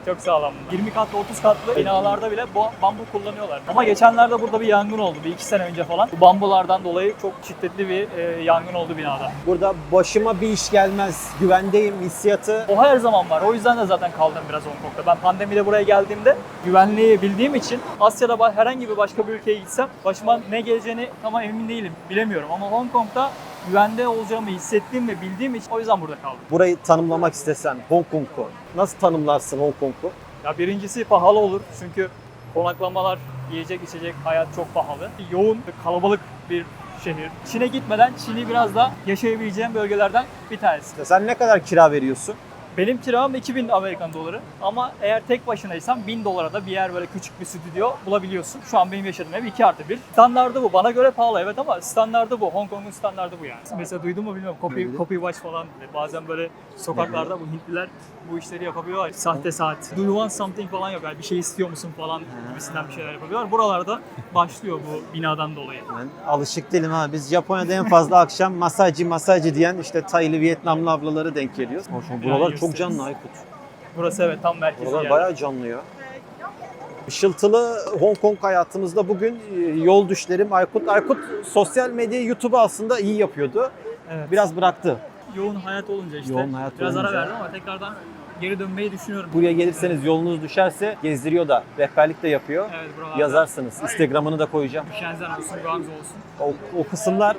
Speaker 3: çok sağlam. 20 katlı 30 katlı binalarda bile bambu kullanıyorlar. Ama geçenlerde burada bir yangın oldu. Bir 2 sene önce falan. Bu bambulardan dolayı çok şiddetli bir yangın oldu binada.
Speaker 2: Burada başıma bir iş gelmez, güvendeyim hissiyatı.
Speaker 3: O her zaman var. O yüzden de zaten kaldım biraz Hong Kong'da. Ben pandemide buraya geldiğimde güvenliği bildiğim için Asya'da herhangi bir başka bir ülkeye gitsem başıma ne geleceğini tam emin değilim. Bilemiyorum ama Hong Kong'da güvende olacağımı hissettiğim ve bildiğim için o yüzden burada kaldım.
Speaker 2: Burayı tanımlamak istesen Hong Kong'u nasıl tanımlarsın Hong Kong'u?
Speaker 3: Ya birincisi pahalı olur çünkü konaklamalar, yiyecek içecek hayat çok pahalı. Yoğun, kalabalık bir şehir. Çin'e gitmeden Çin'i biraz da yaşayabileceğim bölgelerden bir tanesi.
Speaker 5: Sen ne kadar kira veriyorsun?
Speaker 3: Benim kiram 2000 Amerikan doları ama eğer tek başınaysam 1000 dolara da bir yer böyle küçük bir stüdyo bulabiliyorsun. Şu an benim yaşadığım ev 2+1. Standardı bu. Bana göre pahalı evet ama standardı bu. Hong Kong'un standardı bu yani. Mesela duydun mu bilmiyorum. Copy watch falan. Bazen böyle sokaklarda bu Hintliler bu işleri yapabiliyorlar. Sahte saat. Do you want something falan yok. Yani bir şey istiyor musun falan gibisinden bir şeyler yapabiliyorlar. Buralarda başlıyor bu binadan dolayı.
Speaker 5: Ben alışık değilim ha. Biz Japonya'da en fazla akşam masajcı diyen işte Taylı, Vietnamlı ablaları denk geliyoruz. Buralar çok canlı Aykut.
Speaker 3: Burası evet tam merkezi
Speaker 5: Buralar
Speaker 3: yer.
Speaker 5: bayağı canlı ya. Işıltılı Hong Kong hayatımızda bugün yol düşlerim Aykut. Aykut sosyal medyayı YouTube'u aslında iyi yapıyordu.
Speaker 3: Evet.
Speaker 5: Biraz bıraktı.
Speaker 3: Yoğun hayat olunca işte
Speaker 5: Yoğun hayat
Speaker 3: biraz
Speaker 5: olunca.
Speaker 3: ara verdim ama tekrardan geri dönmeyi düşünüyorum.
Speaker 5: Buraya gelirseniz yolunuz düşerse gezdiriyor da, rehberlik de yapıyor.
Speaker 3: Evet buralarda.
Speaker 5: Yazarsınız. Instagram'ını da koyacağım.
Speaker 3: Shenzhen olsun, Guangzhou olsun.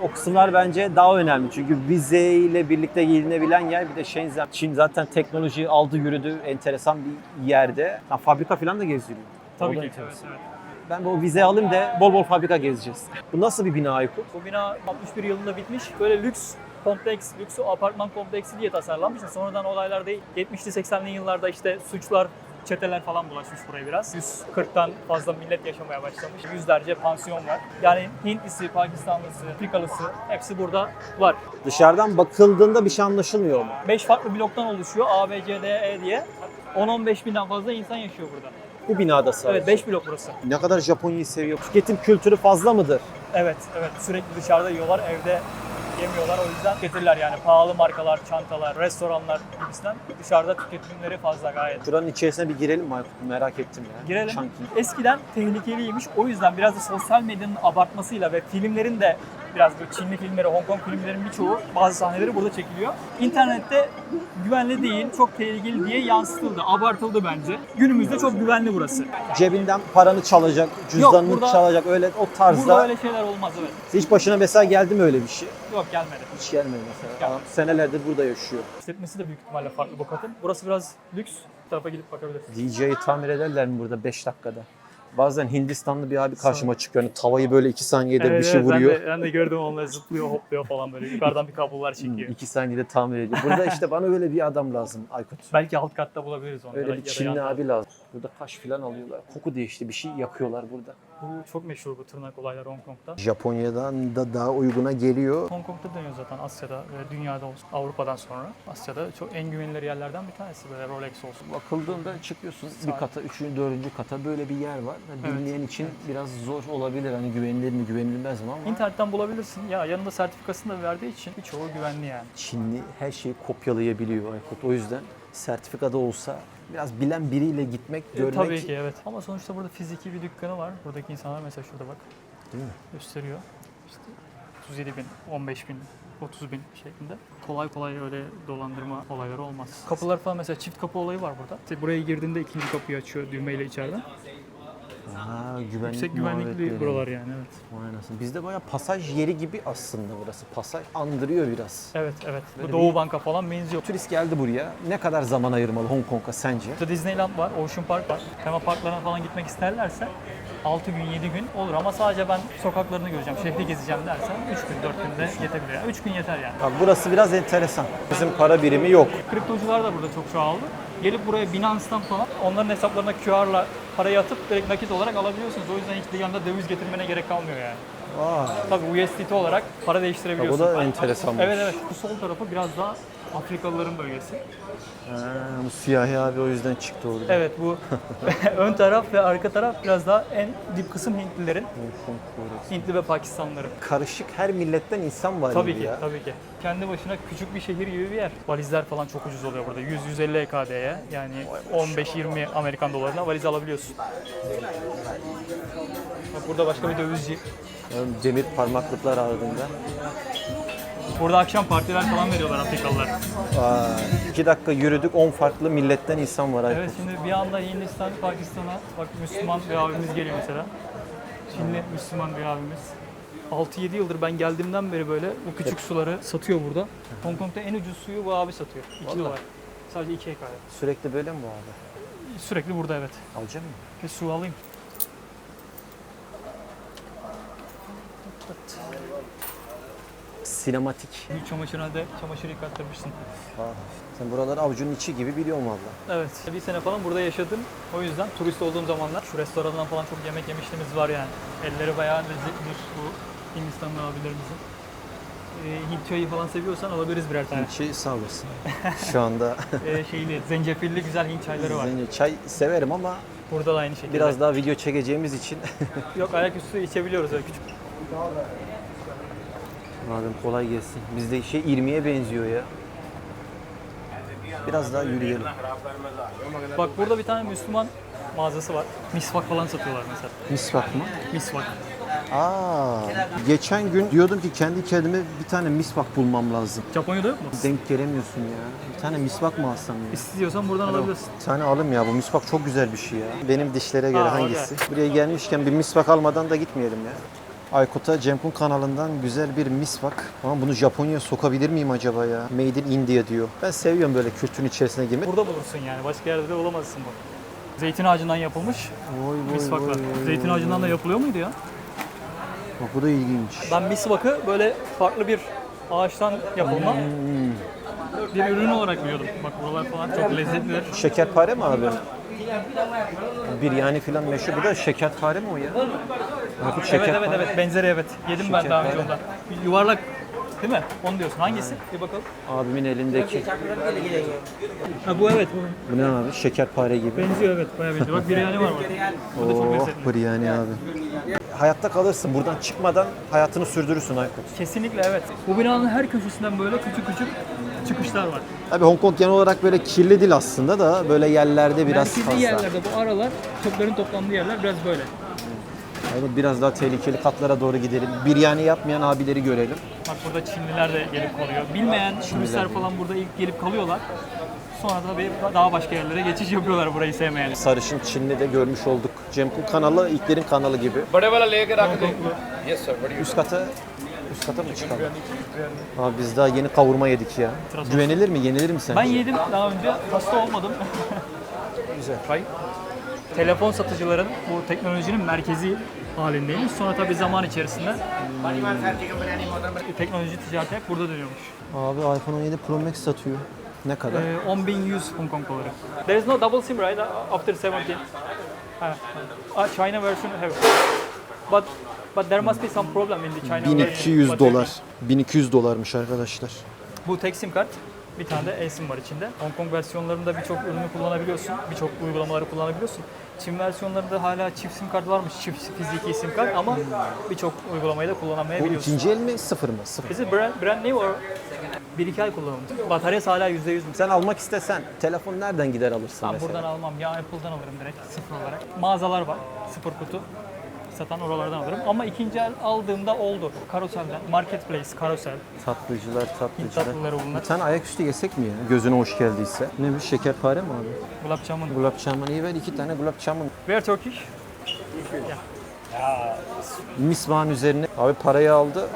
Speaker 5: O kısımlar bence daha önemli. Çünkü vize ile birlikte gelinebilen yer bir de Shenzhen. Çin zaten teknoloji aldı yürüdü enteresan bir yerde. Ha, fabrika falan da gezdiriyor. O
Speaker 3: Tabii
Speaker 5: da
Speaker 3: ki.
Speaker 5: enteresan.
Speaker 3: Evet.
Speaker 5: Ben bu vize alayım da bol bol fabrika gezeceğiz. Bu nasıl bir bina Aykut?
Speaker 3: Bu bina 61 yılında bitmiş. Böyle lüks kompleks, lüks apartman kompleksi diye tasarlanmış. Sonradan olaylar değil. 70'li 80'li yıllarda işte suçlar, çeteler falan bulaşmış buraya biraz. 140'tan fazla millet yaşamaya başlamış. Yüzlerce pansiyon var. Yani Hintlisi, Pakistanlısı, Afrikalısı hepsi burada var.
Speaker 5: Dışarıdan bakıldığında bir şey anlaşılmıyor mu?
Speaker 3: 5 farklı bloktan oluşuyor. A, B, C, D, E diye. 10-15 binden fazla insan yaşıyor burada.
Speaker 5: Bu binada sadece.
Speaker 3: Evet 5 blok burası.
Speaker 5: Ne kadar Japonya'yı seviyor. Tüketim kültürü fazla mıdır?
Speaker 3: Evet. Sürekli dışarıda yiyorlar, evde yemiyorlar. O yüzden getirler yani pahalı markalar, çantalar, restoranlar gibisinden dışarıda tüketimleri fazla gayet.
Speaker 5: Şuranın içerisine bir girelim mi Aykut? Merak ettim ya.
Speaker 3: Girelim.
Speaker 5: Chunky.
Speaker 3: Eskiden tehlikeliymiş. O yüzden biraz da sosyal medyanın abartmasıyla ve filmlerin de biraz böyle Çinli filmleri, Hong Kong filmlerin birçoğu bazı sahneleri burada çekiliyor. İnternette güvenli değil, çok tehlikeli diye yansıtıldı, abartıldı bence. Günümüzde çok güvenli burası.
Speaker 5: Cebinden paranı çalacak, cüzdanını
Speaker 3: burada-
Speaker 5: çalacak öyle o tarzda.
Speaker 3: Burada öyle şeyler olmaz evet.
Speaker 5: Hiç başına mesela geldi mi öyle bir şey?
Speaker 3: Yok gelmedi.
Speaker 5: Hiç gelmedi mesela.
Speaker 3: Gelmedi.
Speaker 5: Adam senelerdir burada yaşıyor.
Speaker 3: İşletmesi de büyük ihtimalle farklı bu katın. Burası biraz lüks. Bu tarafa gidip bakabilirsiniz.
Speaker 5: DJ'yi tamir ederler mi burada 5 dakikada? Bazen Hindistanlı bir abi karşıma çıkıyor. Yani tavayı böyle 2 saniyede bir şey vuruyor.
Speaker 3: Ben de gördüm onları zıplıyor, hopluyor falan böyle. Yukarıdan bir kablolar çekiyor.
Speaker 5: 2 saniyede tamir ediyor. Burada işte bana öyle bir adam lazım Aykut.
Speaker 3: Belki alt katta bulabiliriz onları.
Speaker 5: Öyle bir
Speaker 3: ya da
Speaker 5: Çinli
Speaker 3: yan-
Speaker 5: abi lazım. Burada taş falan alıyorlar. Koku değişti. Bir şey yakıyorlar burada.
Speaker 3: Bu çok meşhur bu tırnak olayları Hong Kong'da.
Speaker 5: Japonya'dan da daha uyguna geliyor.
Speaker 3: Hong Kong'da dönüyor zaten Asya'da ve dünyada olsun. Avrupa'dan sonra. Asya'da çok en güvenilir yerlerden bir tanesi böyle Rolex olsun.
Speaker 5: Bakıldığında çıkıyorsun bir
Speaker 3: Saat.
Speaker 5: kata, 3. 4. kata böyle bir yer var.
Speaker 3: Evet.
Speaker 5: Bilmeyen için biraz zor olabilir. Hani güvenilir mi güvenilmez mi ama
Speaker 3: İnternetten bulabilirsin. Ya yanında sertifikasını da verdiği için birçoğu güvenli yani.
Speaker 5: Çinli her şeyi kopyalayabiliyor Aykut. O yüzden sertifikada olsa biraz bilen biriyle gitmek, görmek.
Speaker 3: Tabii ki evet. Ama sonuçta burada fiziki bir dükkanı var. Buradaki insanlar mesela şurada bak.
Speaker 5: Değil mi?
Speaker 3: Gösteriyor. İşte 37 bin, 15 bin, 30 bin şeklinde. Kolay kolay öyle dolandırma olayları olmaz. Kapılar falan mesela çift kapı olayı var burada. İşte buraya girdiğinde ikinci kapıyı açıyor düğmeyle içeriden.
Speaker 5: Aa, güvenlik
Speaker 3: Yüksek güvenlikli
Speaker 5: muhabbetleri.
Speaker 3: buralar yani evet.
Speaker 5: Vay anasını. Bizde bayağı pasaj yeri gibi aslında burası. Pasaj andırıyor biraz.
Speaker 3: Evet evet.
Speaker 5: Böyle
Speaker 3: Bu Doğu
Speaker 5: bir-
Speaker 3: Banka falan benziyor.
Speaker 5: Turist geldi buraya. Ne kadar zaman ayırmalı Hong Kong'a sence?
Speaker 3: Burada Disneyland var, Ocean Park var. Tema parklarına falan gitmek isterlerse 6 gün 7 gün olur ama sadece ben sokaklarını göreceğim, şehri gezeceğim dersen 3 gün 4 günde yetebilir. Yani 3 gün yeter yani.
Speaker 5: Bak burası biraz enteresan. Bizim para birimi yok.
Speaker 3: Kriptocular da burada çok çoğaldı. Gelip buraya Binance'tan falan onların hesaplarına QR'la parayı atıp direkt nakit olarak alabiliyorsunuz. O yüzden hiç de yanında döviz getirmene gerek kalmıyor yani.
Speaker 5: Aa,
Speaker 3: Tabii USDT olarak para değiştirebiliyorsun.
Speaker 5: bu da enteresanmış.
Speaker 3: Evet evet. Bu sol tarafı biraz daha Afrikalıların bölgesi.
Speaker 5: bu siyahi abi o yüzden çıktı orada.
Speaker 3: Evet bu ön taraf ve arka taraf biraz daha en dip kısım Hintlilerin.
Speaker 5: Hong Kong burası.
Speaker 3: Hintli ve Pakistanlıların.
Speaker 5: Karışık her milletten insan var
Speaker 3: Tabii
Speaker 5: gibi
Speaker 3: ki,
Speaker 5: ya.
Speaker 3: tabii ki. Kendi başına küçük bir şehir gibi bir yer. Valizler falan çok ucuz oluyor burada. 100-150 EKD'ye yani 15-20 Amerikan dolarına valiz alabiliyorsun. Bak burada başka bir dövizci.
Speaker 5: Yani demir parmaklıklar ardında.
Speaker 3: Burada akşam partiler falan veriyorlar Afrikalılar.
Speaker 5: 2 dakika yürüdük 10 farklı milletten insan var.
Speaker 3: Evet şimdi bir anda Hindistan, Pakistan'a bak Müslüman bir abimiz geliyor mesela. Çinli Müslüman bir abimiz. 6-7 yıldır ben geldiğimden beri böyle bu küçük suları satıyor burada. Hong Kong'da en ucuz suyu bu abi satıyor. 2 dolar. Sadece 2 EKD.
Speaker 5: Sürekli böyle mi bu abi?
Speaker 3: Sürekli burada evet.
Speaker 5: Alacak mısın?
Speaker 3: Bir su alayım.
Speaker 5: Sinematik.
Speaker 3: Bir çamaşırına da çamaşır yıkattırmışsın.
Speaker 5: Sen buraları avucunun içi gibi biliyorum valla.
Speaker 3: Evet. Bir sene falan burada yaşadım. O yüzden turist olduğum zamanlar şu restorandan falan çok yemek yemişliğimiz var yani. Elleri bayağı lezzetlidir bu Hindistanlı abilerimizin. Hint çayı falan seviyorsan alabiliriz birer tane.
Speaker 5: Hintçi sağ olasın. Şu anda
Speaker 3: Şeyli, zencefilli güzel Hint çayları var.
Speaker 5: çay severim ama
Speaker 3: Burada da aynı şekilde.
Speaker 5: biraz daha video çekeceğimiz için.
Speaker 3: Yok, ayaküstü içebiliyoruz öyle küçük.
Speaker 5: Madem kolay gelsin. Bizde şey irmiye benziyor ya. Biraz daha yürüyelim.
Speaker 3: Bak burada bir tane Müslüman mağazası var. Misvak falan satıyorlar mesela.
Speaker 5: Misvak mı?
Speaker 3: Misvak.
Speaker 5: Geçen gün diyordum ki kendi kendime bir tane misvak bulmam lazım.
Speaker 3: Japonya'da yok mu?
Speaker 5: Denk gelemiyorsun ya. Bir tane misvak mı alsam ya?
Speaker 3: İstiyorsan buradan alabilirsin.
Speaker 5: Bir tane alayım ya. Bu misvak çok güzel bir şey ya. Benim dişlere göre
Speaker 3: Aa,
Speaker 5: hangisi? Buraya gelmişken bir misvak almadan da gitmeyelim ya. Aykut'a Cemkun kanalından güzel bir misvak. Ama bunu Japonya'ya sokabilir miyim acaba ya? Made in India diyor. Ben seviyorum böyle kültürün içerisine girmek.
Speaker 3: Burada bulursun yani. Başka yerde de bulamazsın bu. Zeytin ağacından yapılmış
Speaker 5: Vay vay
Speaker 3: misvaklar.
Speaker 5: vay vay
Speaker 3: Zeytin
Speaker 5: vay.
Speaker 3: ağacından da yapılıyor muydu ya?
Speaker 5: Bak bu da ilginç.
Speaker 3: Ben misvakı böyle farklı bir ağaçtan yapılma bir ürün olarak biliyordum. Bak buralar falan çok lezzetliler.
Speaker 5: Şekerpare mi abi? Biryani falan meşhur. Bu da şekerpare mi o ya? Aykut
Speaker 3: Evet benzeri evet. Yedim ben daha önce
Speaker 5: Şekerpare.
Speaker 3: ondan. Bir yuvarlak değil mi? Onu diyorsun. Hangisi? Bir bakalım.
Speaker 5: Abimin elindeki.
Speaker 3: Ha bu evet bu.
Speaker 5: Bu ne abi? Şekerpare gibi.
Speaker 3: Benziyor evet bayağı benziyor. Bak biryani var burada. Bu da çok
Speaker 5: Oh,
Speaker 3: lezzetli.
Speaker 5: biryani abi. Hayatta kalırsın. Buradan çıkmadan hayatını sürdürürsün Aykut.
Speaker 3: Kesinlikle evet. Bu binanın her köşesinden böyle küçük küçük çıkışlar var.
Speaker 5: Abi Hong Kong genel olarak böyle kirli değil aslında da böyle yerlerde biraz
Speaker 3: Merkezi
Speaker 5: fazla.
Speaker 3: yerlerde bu aralar çöplerin toplandığı yerler biraz böyle.
Speaker 5: Yani biraz daha tehlikeli katlara doğru gidelim. Biryani yapmayan abileri görelim.
Speaker 3: Bak burada Çinliler de gelip kalıyor. Bilmeyen turistler falan burada ilk gelip kalıyorlar. Sonra da daha başka yerlere geçiş yapıyorlar burayı sevmeyen.
Speaker 5: Sarışın Çinli de görmüş olduk. Cemkun kanalı ilklerin kanalı gibi. Üst kata mı çıkalım? Abi biz daha yeni kavurma yedik ya. Güvenilir mi? Yenilir mi sence?
Speaker 3: Ben yedim daha önce, hasta olmadım.
Speaker 5: Güzel.
Speaker 3: Telefon satıcıların bu teknolojinin merkezi halindeymiş. Sonra tabii zaman içerisinde teknoloji ticareti hep burada dönüyormuş.
Speaker 5: Abi iPhone 17 Pro Max satıyor. Ne kadar?
Speaker 3: 10.100 Hong Kong doları. There is no double SIM right after 17. China version have. But there must be some problem in the China version.
Speaker 5: 1200 dolar. 1200 dolarmış arkadaşlar.
Speaker 3: Bu tek sim kart. Bir tane de eSIM var içinde. Hong Kong versiyonlarında birçok ürünü kullanabiliyorsun. Birçok uygulamaları kullanabiliyorsun. Çin versiyonlarında hala çift sim kart varmış. Çift fiziki sim kart ama birçok uygulamayı da
Speaker 5: Bu
Speaker 3: kullanamayabiliyorsun.
Speaker 5: ikinci el mi? Sıfır mı? Sıfır.
Speaker 3: Is it brand new or 1-2 ay kullanılmış? Bataryası hala %100 mü?
Speaker 5: Sen almak istesen telefon nereden gider alırsın
Speaker 3: Ben
Speaker 5: mesela?
Speaker 3: buradan almam ya Apple'dan alırım direkt sıfır olarak. Mağazalar var sıfır kutu satan oralardan alırım ama ikinci el aldığımda oldu. Carousel'den, Marketplace, Carousel,
Speaker 5: Tatlıcılar,
Speaker 3: Hint
Speaker 5: tatlıcılar.
Speaker 3: tatlıları bunlar.
Speaker 5: Bir tane ayaküstü yesek mi ya? Gözüne hoş geldiyse. Ne bir şekerpare mi abi?
Speaker 3: Gulab Jamun.
Speaker 5: Gulab Jamun iyi ver 2 tane gulab jamun.
Speaker 3: We are Turkish.
Speaker 5: Misvahın üzerine abi parayı aldı.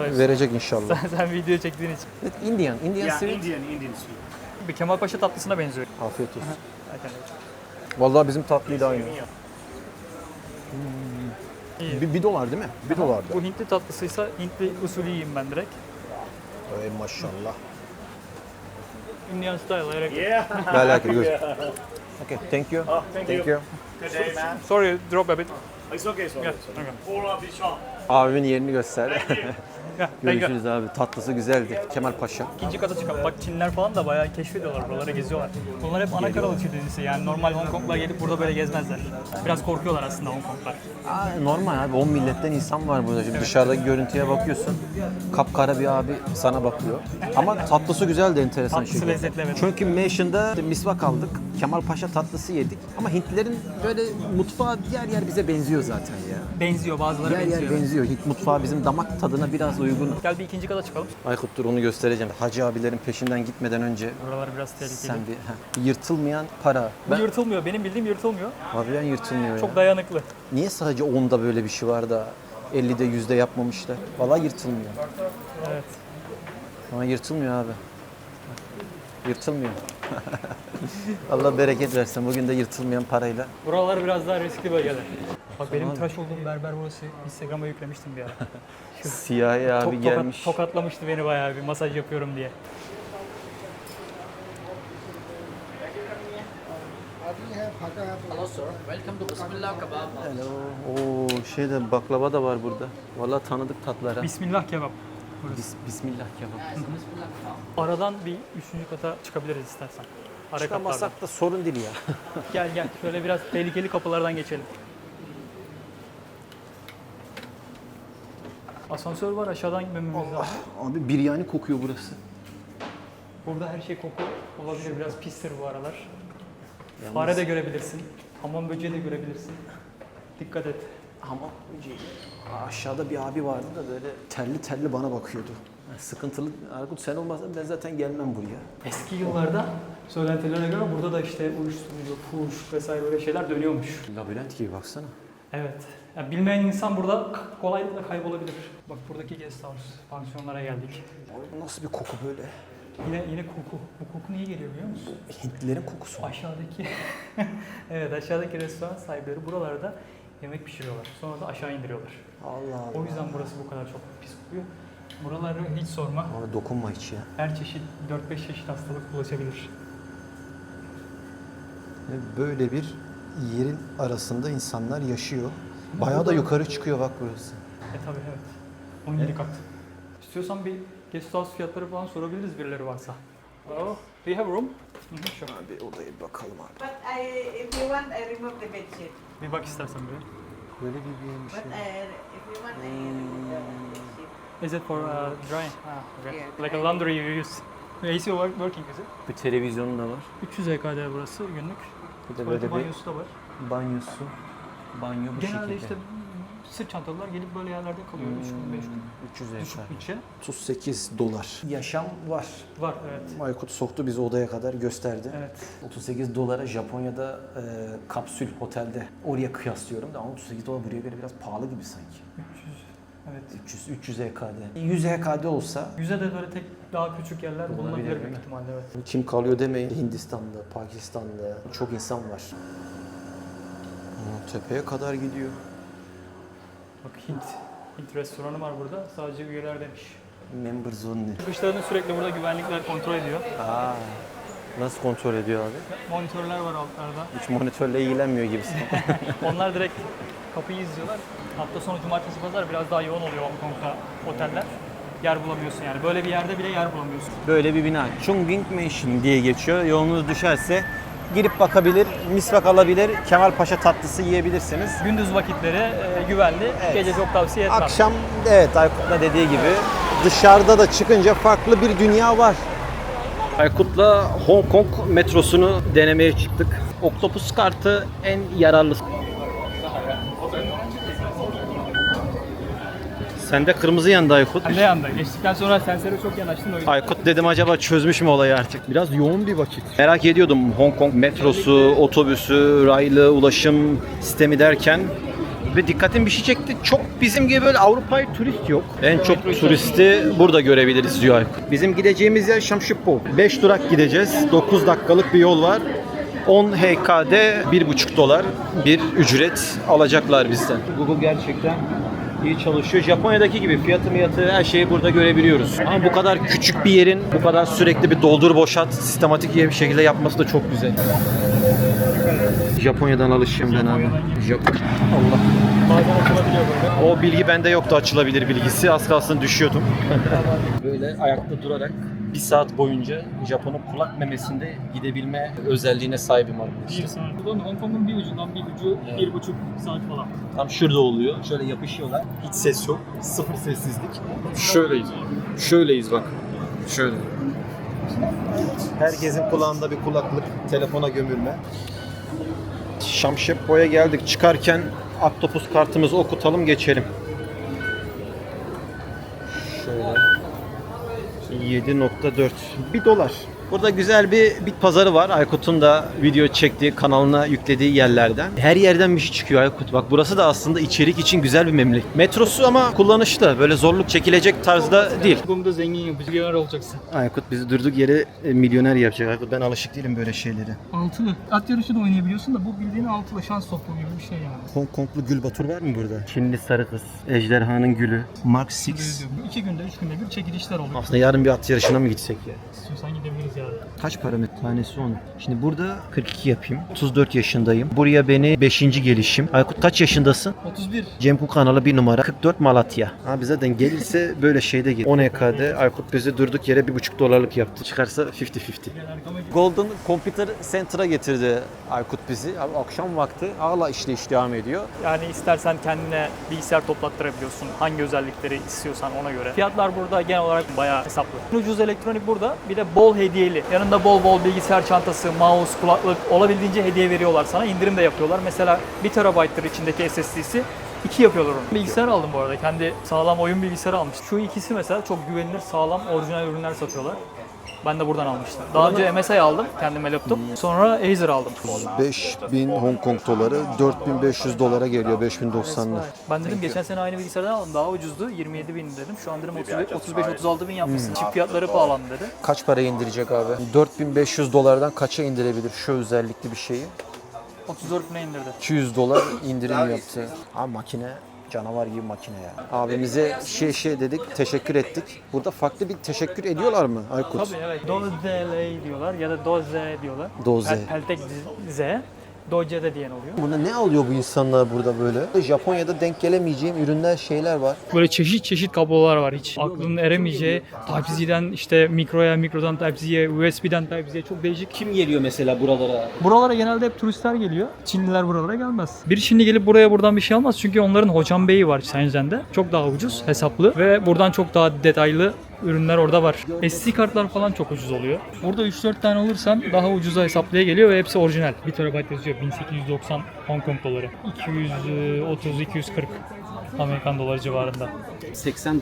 Speaker 5: Verecek inşallah.
Speaker 3: Sen video çektiğin için.
Speaker 5: Evet, Indian sweet.
Speaker 3: Bir Kemalpaşa tatlısına benziyor.
Speaker 5: Afiyet olsun. Vallahi bizim tatlıyla aynı.
Speaker 3: İyi.
Speaker 5: Bir dolar değil mi? Bir dolar da.
Speaker 3: Bu Hintli tatlısıysa Hintli usulü yiyeyim ben direkt.
Speaker 5: Ey maşallah.
Speaker 3: Indian style.
Speaker 5: I like it, good. Okay, thank you. Thank you.
Speaker 3: Sorry, drop a bit.
Speaker 7: It's okay, it's okay.
Speaker 3: Okay.
Speaker 7: All of the shop.
Speaker 5: Abimin yerini göster.
Speaker 3: Yeah, thank you.
Speaker 5: Görüşürüz abi. Tatlısı güzeldi. Kemal Paşa.
Speaker 3: İkinci kata çıkalım. Bak Çinliler falan da bayağı keşfediyorlar buraları, geziyorlar. Bunlar hep ana karalı dizisi yani normal Hong Kong'lar gelip burada böyle gezmezler. Biraz korkuyorlar aslında Hong Kong'lar.
Speaker 5: Normal abi. 10 milletten insan var burada. Şimdi dışarıdaki görüntüye bakıyorsun. Kapkara bir abi sana bakıyor. Ama tatlısı güzel de enteresan
Speaker 3: Tatlısı
Speaker 5: şekilde.
Speaker 3: lezzetli, evet.
Speaker 5: Çünkü Mansion'da misvak aldık. Kemal Paşa tatlısı yedik. Ama Hintlilerin böyle mutfağı yer yer bize benziyor zaten ya.
Speaker 3: Benziyor, bazıları
Speaker 5: Yer
Speaker 3: benziyor.
Speaker 5: yer benziyor. Hint mutfağı bizim damak tadına biraz uygun.
Speaker 3: Gel bir ikinci kata çıkalım.
Speaker 5: Aykut dur onu göstereceğim. Hacı abilerin peşinden gitmeden önce
Speaker 3: Buralar biraz tehlikeli.
Speaker 5: sen bir yırtılmayan para.
Speaker 3: Bu yırtılmıyor. Benim bildiğim yırtılmıyor.
Speaker 5: Harbiden yırtılmıyor ya.
Speaker 3: Çok dayanıklı.
Speaker 5: Niye sadece 10'da böyle bir şey var da 50'de 100'de yapmamışlar? Vallahi yırtılmıyor.
Speaker 3: Evet.
Speaker 5: Ama yırtılmıyor abi. Yırtılmıyor. Allah bereket versin. Bugün de yırtılmayan parayla.
Speaker 3: Buralar biraz daha riskli bölgeler. Bak benim tıraş olduğum berber burası. Instagram'a yüklemiştim bir ara.
Speaker 2: Siyahi abi gelmiş.
Speaker 3: Tokatlamıştı beni bayağı bir masaj yapıyorum diye.
Speaker 1: Hello sir, welcome to Bismillah Kebab.
Speaker 2: Oo, şeyde baklava da var burada. Vallahi tanıdık tatlara.
Speaker 3: Bismillah kebap. Burası.
Speaker 2: Bismillah kebap.
Speaker 3: Aradan bir 3. kata çıkabiliriz istersen. Ara katlardan.
Speaker 5: Çıkamasak da sorun değil ya.
Speaker 3: Gel şöyle biraz tehlikeli kapılardan geçelim. Asansör var, aşağıdan gitmemiz lazım.
Speaker 2: Abi biryani kokuyor burası.
Speaker 3: Burada her şey koku olabilir, biraz pistir bu aralar. Fare de görebilirsin, hamam böceği de görebilirsin. Dikkat et.
Speaker 5: Hamam böceği. Aşağıda bir abi vardı da böyle terli terli bana bakıyordu. Sıkıntılı. Erkut sen olmazsan ben zaten gelmem buraya.
Speaker 3: Eski yıllarda söylentilere göre burada da işte uyuşturucu, fuhuş vesaire böyle şeyler dönüyormuş.
Speaker 5: Labirent gibi baksana.
Speaker 3: Evet. Yani bilmeyen insan burada kolaylıkla kaybolabilir. Bak buradaki guest house, pansiyonlara geldik.
Speaker 5: Bu nasıl bir koku böyle?
Speaker 3: Yine koku. Bu koku niye geliyor biliyor musun?
Speaker 5: Hintlilerin kokusu.
Speaker 3: Aşağıdaki evet aşağıdaki restoran sahipleri buralarda yemek pişiriyorlar. Sonra da aşağı indiriyorlar.
Speaker 5: Allah Allah.
Speaker 3: O yüzden burası bu kadar çok pis kokuyor. Buraları hiç sorma.
Speaker 5: Ama dokunma hiç ya.
Speaker 3: Her çeşit 4-5 çeşit hastalık bulaşabilir.
Speaker 5: Ve böyle bir yerin arasında insanlar yaşıyor. Bayağı da yukarı çıkıyor bak burası.
Speaker 3: Tabii evet. 17 kat. İstiyorsan bir guest house fiyatları falan sorabiliriz birileri varsa. Oh, do you have room? Sure.
Speaker 5: Abi odaya bir bakalım abi.
Speaker 4: But if you want, I remove the bed sheet.
Speaker 3: Bir bak istersen böyle.
Speaker 5: Böyle bir yemiş.
Speaker 4: But if you want, I remove the bed sheet.
Speaker 3: Is it for drying? Okay.
Speaker 4: Yeah,
Speaker 3: Like a
Speaker 4: drying.
Speaker 3: laundry you use. AC working is it?
Speaker 2: Bir televizyonu da var.
Speaker 3: 300 EKD burası günlük.
Speaker 2: Bir de
Speaker 3: Tuvaleti
Speaker 2: böyle bir
Speaker 3: banyosu da var.
Speaker 2: banyosu. Banyo bu
Speaker 3: Genelde
Speaker 2: şekilde.
Speaker 3: işte sırt çantalılar gelip böyle yerlerde kalıyor. 3 gün, 5 gün.
Speaker 2: 300
Speaker 3: Düşük
Speaker 2: ekar.
Speaker 3: bütçe.
Speaker 5: 38 dolar. Yaşam var.
Speaker 3: Var evet.
Speaker 5: Aykut soktu bizi odaya kadar gösterdi.
Speaker 3: Evet.
Speaker 5: 38 dolara Japonya'da kapsül otelde. Oraya kıyaslıyorum da ama 38 dolar buraya göre biraz pahalı gibi sanki.
Speaker 3: 300. Evet.
Speaker 5: 300 EKD. 100 EKD olsa
Speaker 3: Yüze de böyle tek daha küçük yerler
Speaker 2: Bulunabilir,
Speaker 3: bulunabilir
Speaker 2: değil
Speaker 3: büyük
Speaker 2: mi?
Speaker 3: ihtimalle evet.
Speaker 5: kim kalıyor demeyin. Hindistan'da, Pakistan'da çok insan var. Tepeye kadar gidiyor.
Speaker 3: Bak Hint restoranı var burada. Sadece üyeler demiş.
Speaker 5: Member zone.
Speaker 3: Çıkışlarını sürekli burada güvenlikler kontrol ediyor.
Speaker 2: Aa, nasıl kontrol ediyor abi?
Speaker 3: Monitörler var altlarda.
Speaker 2: Hiç monitörle ilgilenmiyor gibisin.
Speaker 3: Onlar direkt kapıyı izliyorlar. Hafta sonu cumartesi pazar biraz daha yoğun oluyor Hong Kong'da oteller. Yer bulamıyorsun yani. Böyle bir yerde bile yer bulamıyorsun.
Speaker 2: Böyle bir bina. Chongqing Mansion diye geçiyor. Yolunuz düşerse girip bakabilir, misvak alabilir, Kemal Paşa tatlısı yiyebilirsiniz.
Speaker 3: Gündüz vakitleri güvenli. Gece çok tavsiye etmem.
Speaker 5: Akşam evet Aykut'la dediği gibi dışarıda da çıkınca farklı bir dünya var.
Speaker 2: Aykut'la Hong Kong metrosunu denemeye çıktık. Oktopus kartı en yararlısı. Sende kırmızı yandı Aykut.
Speaker 3: Ne yanda? Geçtikten sonra sensöre çok yanaştın o yüzden.
Speaker 2: Aykut dedim acaba çözmüş mü olayı artık? Biraz yoğun bir vakit. Merak ediyordum Hong Kong metrosu, otobüsü, raylı ulaşım sistemi derken ve dikkatim bir şey çekti. Çok bizim gibi böyle Avrupa'yı turist yok. En çok turisti burada görebiliriz diyor Aykut. Bizim gideceğimiz yer Şamşipo. 5 durak gideceğiz. 9 dakikalık bir yol var. 10 HKD 1,5 dolar bir ücret alacaklar bizden. Google gerçekten iyi çalışıyor. Japonya'daki gibi fiyatı her şeyi burada görebiliyoruz. Ama bu kadar küçük bir yerin bu kadar sürekli bir doldur boşalt sistematik bir şekilde yapması da çok güzel. Japonya'dan alışayım ben abi. Allah.
Speaker 3: Bazen açılabiliyor böyle.
Speaker 2: O bilgi bende yoktu, açılabilir bilgisi. Az kalsın düşüyordum. Böyle ayakta durarak bir saat boyunca Japon'un kulak memesinde gidebilme özelliğine sahibim arkadaşlar.
Speaker 3: Bir saat. Buradan Hong Kong'un bir ucundan bir ucu 1,5 saat falan.
Speaker 2: Tam şurada oluyor. Şöyle yapışıyorlar. Hiç ses yok. Sıfır sessizlik. Şöyleyiz. Şöyleyiz bak. Şöyle.
Speaker 5: Herkesin kulağında bir kulaklık, telefona gömülme.
Speaker 2: Şamşepo'ya geldik. Çıkarken Aktopus kartımızı okutalım, geçelim. Şöyle. 7.4. 1 dolar. Burada güzel bir bit pazarı var. Aykut'un da video çektiği, kanalına yüklediği yerlerden. Her yerden bir şey çıkıyor Aykut. Bak burası da aslında içerik için güzel bir memleket. Metrosu ama kullanışlı. Böyle zorluk çekilecek tarzda değil.
Speaker 3: Bunda zengin yapıcı milyoner olacaksın.
Speaker 2: Aykut bizi durduk yere milyoner yapacak. Aykut ben alışık değilim böyle şeylere.
Speaker 3: Altılı. At yarışı da oynayabiliyorsun da bu bildiğin altılı şans topu gibi bir şey yani.
Speaker 2: Hong Konglu Gül Batur var mı burada? Çinli sarı kız. Ejderhanın gülü. Mark 6.
Speaker 3: 2 günde 3 günde bir çekilişler oluyor.
Speaker 2: Aslında yarın bir at yarışına mı gitsek ya?
Speaker 3: İstiyorsan gidebiliriz yani.
Speaker 2: Kaç para tanesi onu? Şimdi burada 42 yapayım. 34 yaşındayım. Buraya beni 5. gelişim. Aykut kaç yaşındasın?
Speaker 3: 31.
Speaker 2: Cemku kanalı 1 numara. 44 Malatya. Abi zaten gelirse böyle şeyde gelir. 10 EK'de Aykut bizi durduk yere $1,5 yaptı. Çıkarsa 50-50. Golden Computer Center'a getirdi Aykut bizi. Abi akşam vakti hala işleyiş devam ediyor.
Speaker 3: Yani istersen kendine bilgisayar toplattırabiliyorsun. Hangi özellikleri istiyorsan ona göre. Fiyatlar burada genel olarak bayağı hesaplı. Ucuz elektronik burada. Bir de bol hediyeli. Yanında bol bol bilgisayar çantası, mouse, kulaklık olabildiğince hediye veriyorlar sana. İndirim de yapıyorlar. Mesela 1 TB'tır içindeki SSD'si. 2 yapıyorlar onu. Bilgisayar aldım bu arada. Kendi sağlam oyun bilgisayarı almıştım. Şu ikisi mesela çok güvenilir, sağlam, orijinal ürünler satıyorlar. Ben de buradan almıştım. Daha önce MSI aldım kendime laptop. Sonra Acer aldım.
Speaker 2: 5000 Hong Kong doları, $4,500 geliyor 5090'lar.
Speaker 3: Ben dedim geçen sene aynı bilgisayardan aldım. Daha ucuzdu. 27.000 dedim. Şu an dedim 35-36.000 yapmışsın. Çip fiyatları pahalandı dedi.
Speaker 2: Kaç para indirecek abi? $4,500'dan kaça indirebilir şu özellikli bir şeyi?
Speaker 3: 34.000'e indirdi.
Speaker 2: $200 indirim yaptı. Abi makine canavar gibi makine ya. Abimize şey dedik, teşekkür ettik. Burada farklı bir teşekkür ediyorlar mı Aykut?
Speaker 3: Tabii evet. Doze diyorlar ya da Doze diyorlar.
Speaker 2: Doze.
Speaker 3: Peltek Z. Doce de diyen oluyor.
Speaker 2: Buna ne alıyor bu insanlar burada böyle? Japonya'da denk gelemeyeceğim ürünler, şeyler var.
Speaker 3: Böyle çeşit çeşit kablolar var hiç. Aklının eremeyeceği Type-C'den işte mikroya, mikrodan Type-C'ye, USB'den Type-C'ye çok değişik.
Speaker 2: Kim geliyor mesela buralara?
Speaker 3: Buralara genelde hep turistler geliyor. Çinliler buralara gelmez. Bir Çinli gelip buraya buradan bir şey almaz. Çünkü onların Hochambei'yi var Shenzhen'de. Çok daha ucuz, hesaplı ve buradan çok daha detaylı ürünler orada var. SD kartlar falan çok ucuz oluyor. Burada 3-4 tane alırsan daha ucuza hesaplıya geliyor ve hepsi orijinal. 1 TB yazıyor 1890 Hong Kong doları. 230-240 Amerikan doları civarında.
Speaker 2: $80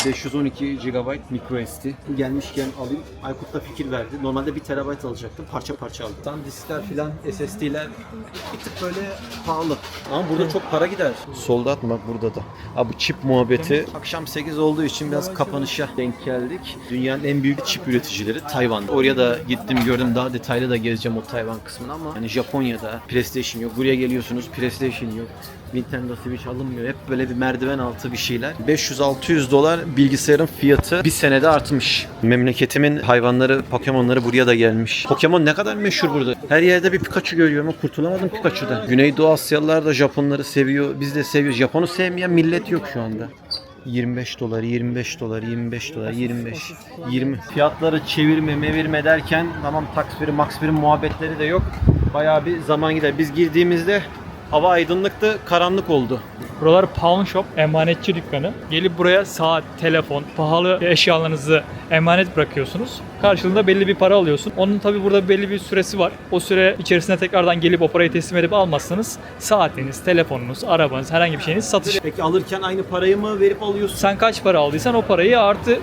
Speaker 2: 512 GB micro SD. Gelmişken alayım. Aykut da fikir verdi. Normalde 1 TB alacaktım. Parça parça aldım. SanDisk'ler filan, SSD'ler bir tık böyle pahalı. Ama burada çok para gider. Solda atma burada da. Abi bu çip muhabbeti. Akşam 8 olduğu için biraz kapanışa denk geldik. Dünyanın en büyük çip üreticileri Tayvan. Oraya da gittim gördüm. Daha detaylı da gezeceğim o Tayvan kısmını ama yani Japonya'da PlayStation yok. Buraya geliyorsunuz PlayStation yok. Nintendo Switch alınmıyor. Hep böyle bir merdiven altı bir şeyler. $500-600 bilgisayarın fiyatı bir senede artmış. Memleketimin hayvanları, Pokemon'ları buraya da gelmiş. Pokemon ne kadar meşhur burada. Her yerde bir Pikachu görüyorum ama kurtulamadım Pikachu'dan. Güneydoğu Asyalılar da Japonları seviyor. Biz de seviyoruz. Japon'u sevmeyen millet yok şu anda. $25, $25, $25, 25, 20. Fiyatları çevirme, mevirme derken tamam taksfiri, muhabbetleri de yok. Bayağı bir zaman gider. Biz girdiğimizde hava aydınlıktı, karanlık oldu.
Speaker 3: Buralar pawn shop, emanetçi dükkanı. Gelip buraya saat, telefon, pahalı eşyalarınızı emanet bırakıyorsunuz. Karşılığında belli bir para alıyorsun. Onun tabi burada belli bir süresi var. O süre içerisinde tekrardan gelip o parayı teslim edip almazsanız saatiniz, telefonunuz, arabanız, herhangi bir şeyiniz satış.
Speaker 2: Peki alırken aynı parayı mı verip alıyorsun?
Speaker 3: Sen kaç para aldıysan o parayı artı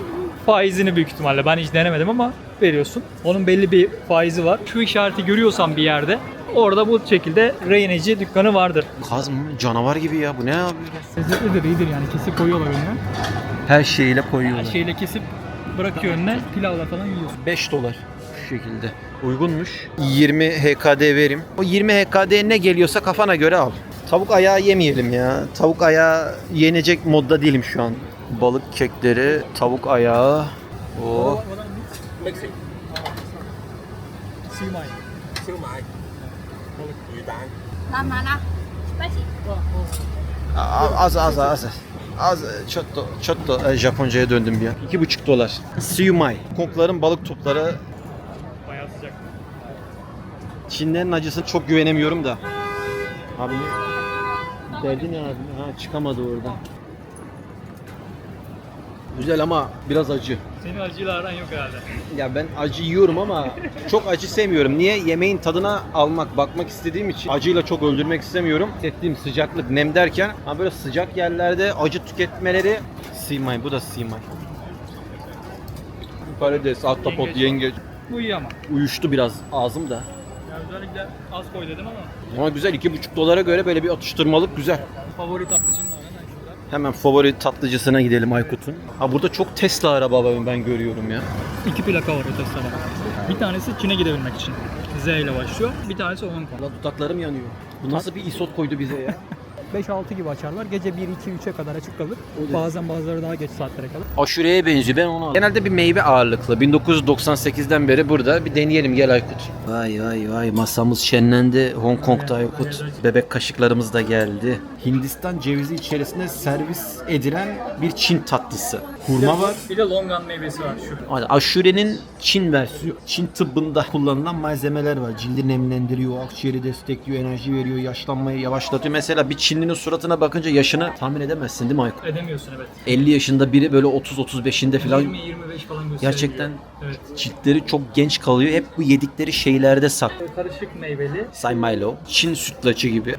Speaker 3: faizini büyük ihtimalle. Ben hiç denemedim ama veriyorsun. Onun belli bir faizi var. Şu işareti görüyorsan bir yerde orada bu şekilde rehineci dükkanı vardır.
Speaker 2: Kaz mı? Canavar gibi ya. Bu ne abi?
Speaker 3: Lezzetlidir, iyidir yani. Kesip koyuyorlar önüne.
Speaker 2: Her şeyiyle koyuyorlar.
Speaker 3: Her şeyle kesip bırakıyor önüne. Pilavla falan yiyorsun.
Speaker 2: $5 şu şekilde. Uygunmuş. 20 HKD verim. O 20 HKD ne geliyorsa kafana göre al. Tavuk ayağı yemeyelim ya. Tavuk ayağı yenecek modda değilim şu an. Balık kekleri, tavuk ayağı. Oh.
Speaker 3: Siumai.
Speaker 4: Làm mà nào. Spicy.
Speaker 2: Az çotto Japonca'ya döndüm bir an. $2,5. Siumai. Konkların balık topları.
Speaker 3: Bayağı sıcak.
Speaker 2: Çinlerin acısına çok güvenemiyorum da. Abi derdi ne abi? Ha çıkamadı oradan. Güzel ama biraz acı.
Speaker 3: Senin acıyla aran yok herhalde.
Speaker 2: Ya ben acı yiyorum ama çok acı sevmiyorum. Niye? Yemeğin tadına almak, bakmak istediğim için acıyla çok öldürmek istemiyorum. Hissettiğim sıcaklık, nem derken ama böyle sıcak yerlerde acı tüketmeleri. Simay, bu da simay. Karides, ahtapot, yengeç.
Speaker 3: Bu iyi ama.
Speaker 2: Uyuştu biraz ağzımda.
Speaker 3: Ya özellikle az koy dedim ama
Speaker 2: Ama güzel, 2,5 dolara göre böyle bir atıştırmalık güzel.
Speaker 3: favori tatlıcım var hemen şurada.
Speaker 2: Hemen favori tatlıcısına gidelim Aykut'un. Ha burada çok Tesla araba ben görüyorum ya.
Speaker 3: 2 plaka var o Tesla'da. Bir tanesi Çin'e gidebilmek için. Z ile başlıyor. Bir tanesi Hong Kong.
Speaker 2: Valla dudaklarım yanıyor. Bu nasıl bir isot koydu bize ya?
Speaker 3: 5-6 gibi açarlar. Gece 1-2-3'e kadar açık kalır. Bazen bazıları daha geç saatlere kalır.
Speaker 2: Aşureye benziyor, ben onu aldım. Genelde bir meyve ağırlıklı. 1998'den beri burada. Bir deneyelim, gel Aykut. Vay vay vay, masamız şenlendi Hong Kong'da Aykut. Bebek kaşıklarımız da geldi. Hindistan cevizi içerisinde servis edilen bir Çin tatlısı. Hurma var.
Speaker 3: Bir de longan meyvesi var şu.
Speaker 2: Aşurenin Çin versiyonu. Çin tıbbında kullanılan malzemeler var. Cildi nemlendiriyor, akciğeri destekliyor, enerji veriyor, yaşlanmayı yavaşlatıyor. Mesela bir Çinlinin suratına bakınca yaşını tahmin edemezsin değil mi Aykut?
Speaker 3: Edemiyorsun evet.
Speaker 2: 50 yaşında biri böyle 30-35'inde falan
Speaker 3: 20-25 falan gösteriyor.
Speaker 2: gerçekten
Speaker 3: Evet.
Speaker 2: ciltleri çok genç kalıyor. Hep bu yedikleri şeylerde saklı.
Speaker 3: Karışık meyveli.
Speaker 2: Say Milo, Çin sütlaçı gibi.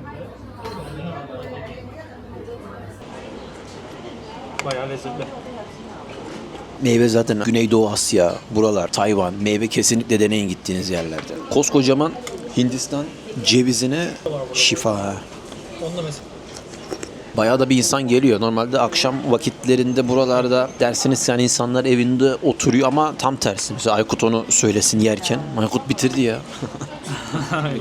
Speaker 3: Bayağı lezzetli.
Speaker 7: Meyve zaten Güneydoğu Asya, buralar, Tayvan, meyve kesinlikle deneyin gittiğiniz yerlerde. Koskocaman Hindistan cevizine şifa.
Speaker 3: Onda mesela.
Speaker 7: Bayağı da bir insan geliyor. Normalde akşam vakitlerinde buralarda dersiniz yani insanlar evinde oturuyor ama tam tersi. Mesela Aykut onu söylesin yerken. Aykut bitirdi ya.